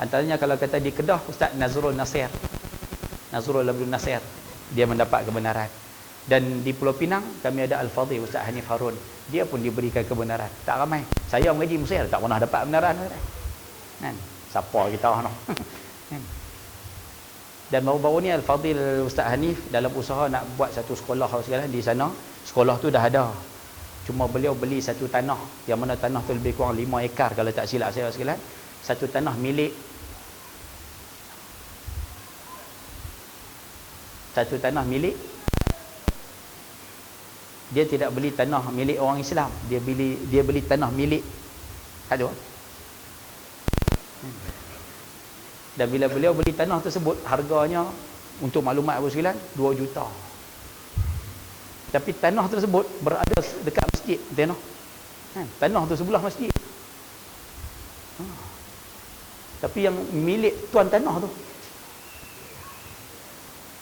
Antaranya kalau kata di Kedah Ustaz Nazrul Abdul Nasir, dia mendapat kebenaran. Dan di Pulau Pinang kami ada Al-Fadhil Ustaz Hanif Harun, dia pun diberikan kebenaran. Tak ramai. Saya mengaji Mesir tak pernah dapat kebenaran. Kan? Siapa kita noh. Kan? Dan baru-baru ni Al-Fadhil Ustaz Hanif dalam usaha nak buat satu sekolah sekalian di sana. Sekolah tu dah ada. Cuma beliau beli satu tanah, yang mana tanah tu lebih kurang 5 ekar kalau tak silap saya sekalian. Satu tanah milik dia tidak beli tanah milik orang Islam, dia beli tanah milik aduh. Dan bila beliau beli tanah tersebut, harganya untuk maklumat Abu Sekalian 2 juta. Tapi tanah tersebut berada dekat masjid, tanah. Tanah tu sebelah masjid. Tapi yang milik tuan tanah tu.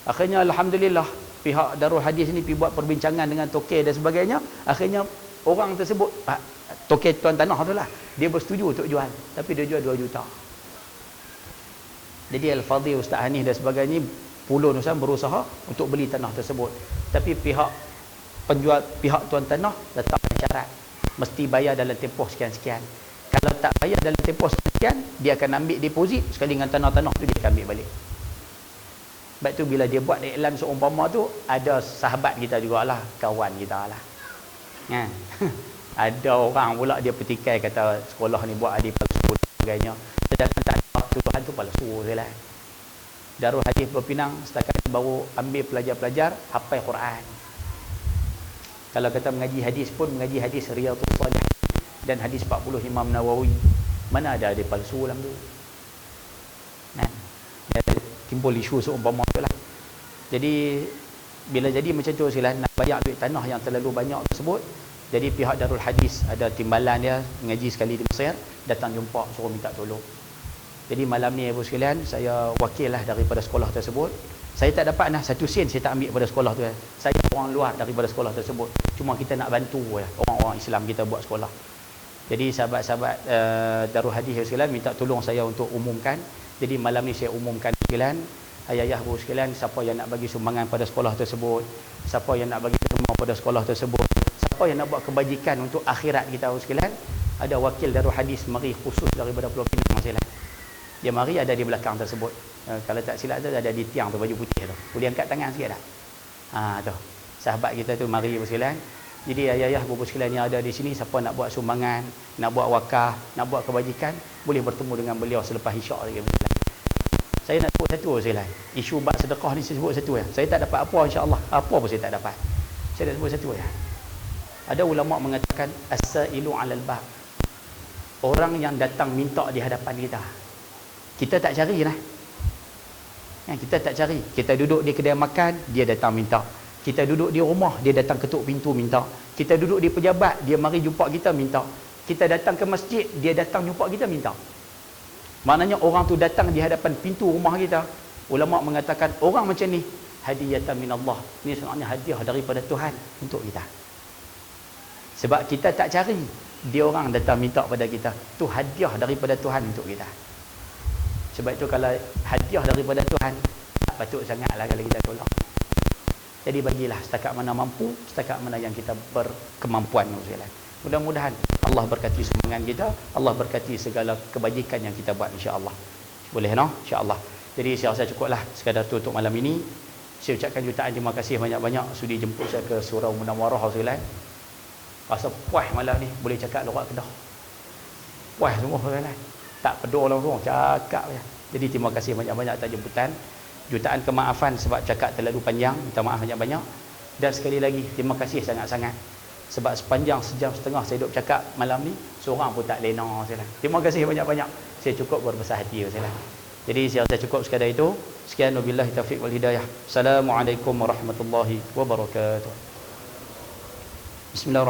Akhirnya alhamdulillah pihak Darul Hadis ni pergi buat perbincangan dengan tokey dan sebagainya. Akhirnya orang tersebut, tokey tuan tanah tu lah, dia bersetuju untuk jual. Tapi dia jual 2 juta. Jadi Al-Fadhil Ustaz Hanif dan sebagainya Pulau Nusan berusaha untuk beli tanah tersebut. Tapi pihak tuan tanah letakkan syarat, mesti bayar dalam tempoh sekian-sekian. Kalau tak bayar dalam tempoh sekian, dia akan ambil deposit sekali dengan tanah-tanah tu, dia akan ambil balik. Sebab tu bila dia buat iklan seumpama tu, ada sahabat kita jugalah, kawan kita lah. Kan? Ada orang pula dia petikai kata sekolah ni buat adik palsu dan sebagainya. Sedangkan tak ada tuduhan tu palsu je lah. Darul Hadis Berpinang setakat baru ambil pelajar-pelajar hafal Quran. Kalau kata mengaji hadis pun mengaji hadis Riyadhus Shalihin dan hadis 40 Imam Nawawi. Mana ada adik palsu dalam tu? Kan? Timbul isu seumpama tu lah. Jadi bila jadi macam tu silah nak bayar duit tanah yang terlalu banyak tersebut, jadi pihak Darul Hadis ada timbalan dia mengaji sekali di Mesir, datang jumpa suruh minta tolong. Jadi malam ni Ibu sekalian, saya wakil lah daripada sekolah tersebut. Saya tak dapat dah 1 sen saya tak ambil pada sekolah tu. Saya orang luar daripada sekolah tersebut. Cuma kita nak bantu orang-orang Islam kita buat sekolah. Jadi sahabat-sahabat Darul Hadis sekalian minta tolong saya untuk umumkan. Jadi malam ni saya umumkan sekalian, ayah-ayah bu sekalian, siapa yang nak bagi sumbangan pada sekolah tersebut, siapa yang nak bagi rumah pada sekolah tersebut, siapa yang nak buat kebajikan untuk akhirat kita bu sekalian, ada wakil Darul Hadis mari khusus daripada Pulau Pinang sekalian. Dia mari ada di belakang tersebut. Kalau tak silap tu ada di tiang tu, baju putih tu. Boleh angkat tangan sikit tak? Tu. Sahabat kita tu mari bu sekalian. Jadi ayah-ayah bu sekalian yang ada di sini, siapa nak buat sumbangan, nak buat wakaf, nak buat kebajikan, boleh bertemu dengan beliau selepas isyak lagi. Saya nak sebut satu sekalian. Isu bab sedekah ni saya sebut satu ya. Saya tak dapat apa insya-Allah. Apa pun saya tak dapat. Saya nak sebut satu ya. Ada ulama mengatakan as-sailu 'alal bab. Orang yang datang minta di hadapan kita. Kita tak cari lah. Kita tak cari. Kita duduk di kedai makan, dia datang minta. Kita duduk di rumah, dia datang ketuk pintu minta. Kita duduk di pejabat, dia mari jumpa kita minta. Kita datang ke masjid, dia datang jumpa kita minta. Maknanya orang tu datang di hadapan pintu rumah kita. Ulama mengatakan orang macam ni hadiyatan minallah. Ini sebenarnya hadiah daripada Tuhan untuk kita. Sebab kita tak cari, dia orang datang minta pada kita. Tu hadiah daripada Tuhan untuk kita. Sebab itu kalau hadiah daripada Tuhan, tak patut sangatlah kalau kita tolak. Jadi bagilah setakat mana mampu, setakat mana yang kita berkemampuan. Mudah-mudahan Allah berkati sumbangan kita, Allah berkati segala kebajikan yang kita buat insya-Allah. Boleh no? Insya-Allah. Jadi saya rasa cukuplah sekadar tu untuk malam ini. Saya ucapkan jutaan terima kasih banyak-banyak sudi jemput saya ke Surau Munawarah sekalian. Rasa puas malam ni, boleh cakap lorak Kedah. Puas semua sekalian. Tak pedul langsung cakap je. Jadi terima kasih banyak-banyak atas jemputan. Jutaan kemaafan sebab cakap terlalu panjang, minta maaf banyak-banyak. Dan sekali lagi terima kasih sangat-sangat sebab sepanjang sejam setengah saya duduk cakap malam ni, seorang pun tak lena saya. Terima kasih banyak-banyak. Saya cukup berbesar hati saya. Jadi saya rasa cukup sekadar itu. Sekian, wabillahi taufiq wal hidayah. Assalamualaikum warahmatullahi wabarakatuh. Bismillahirrahmanirrahim.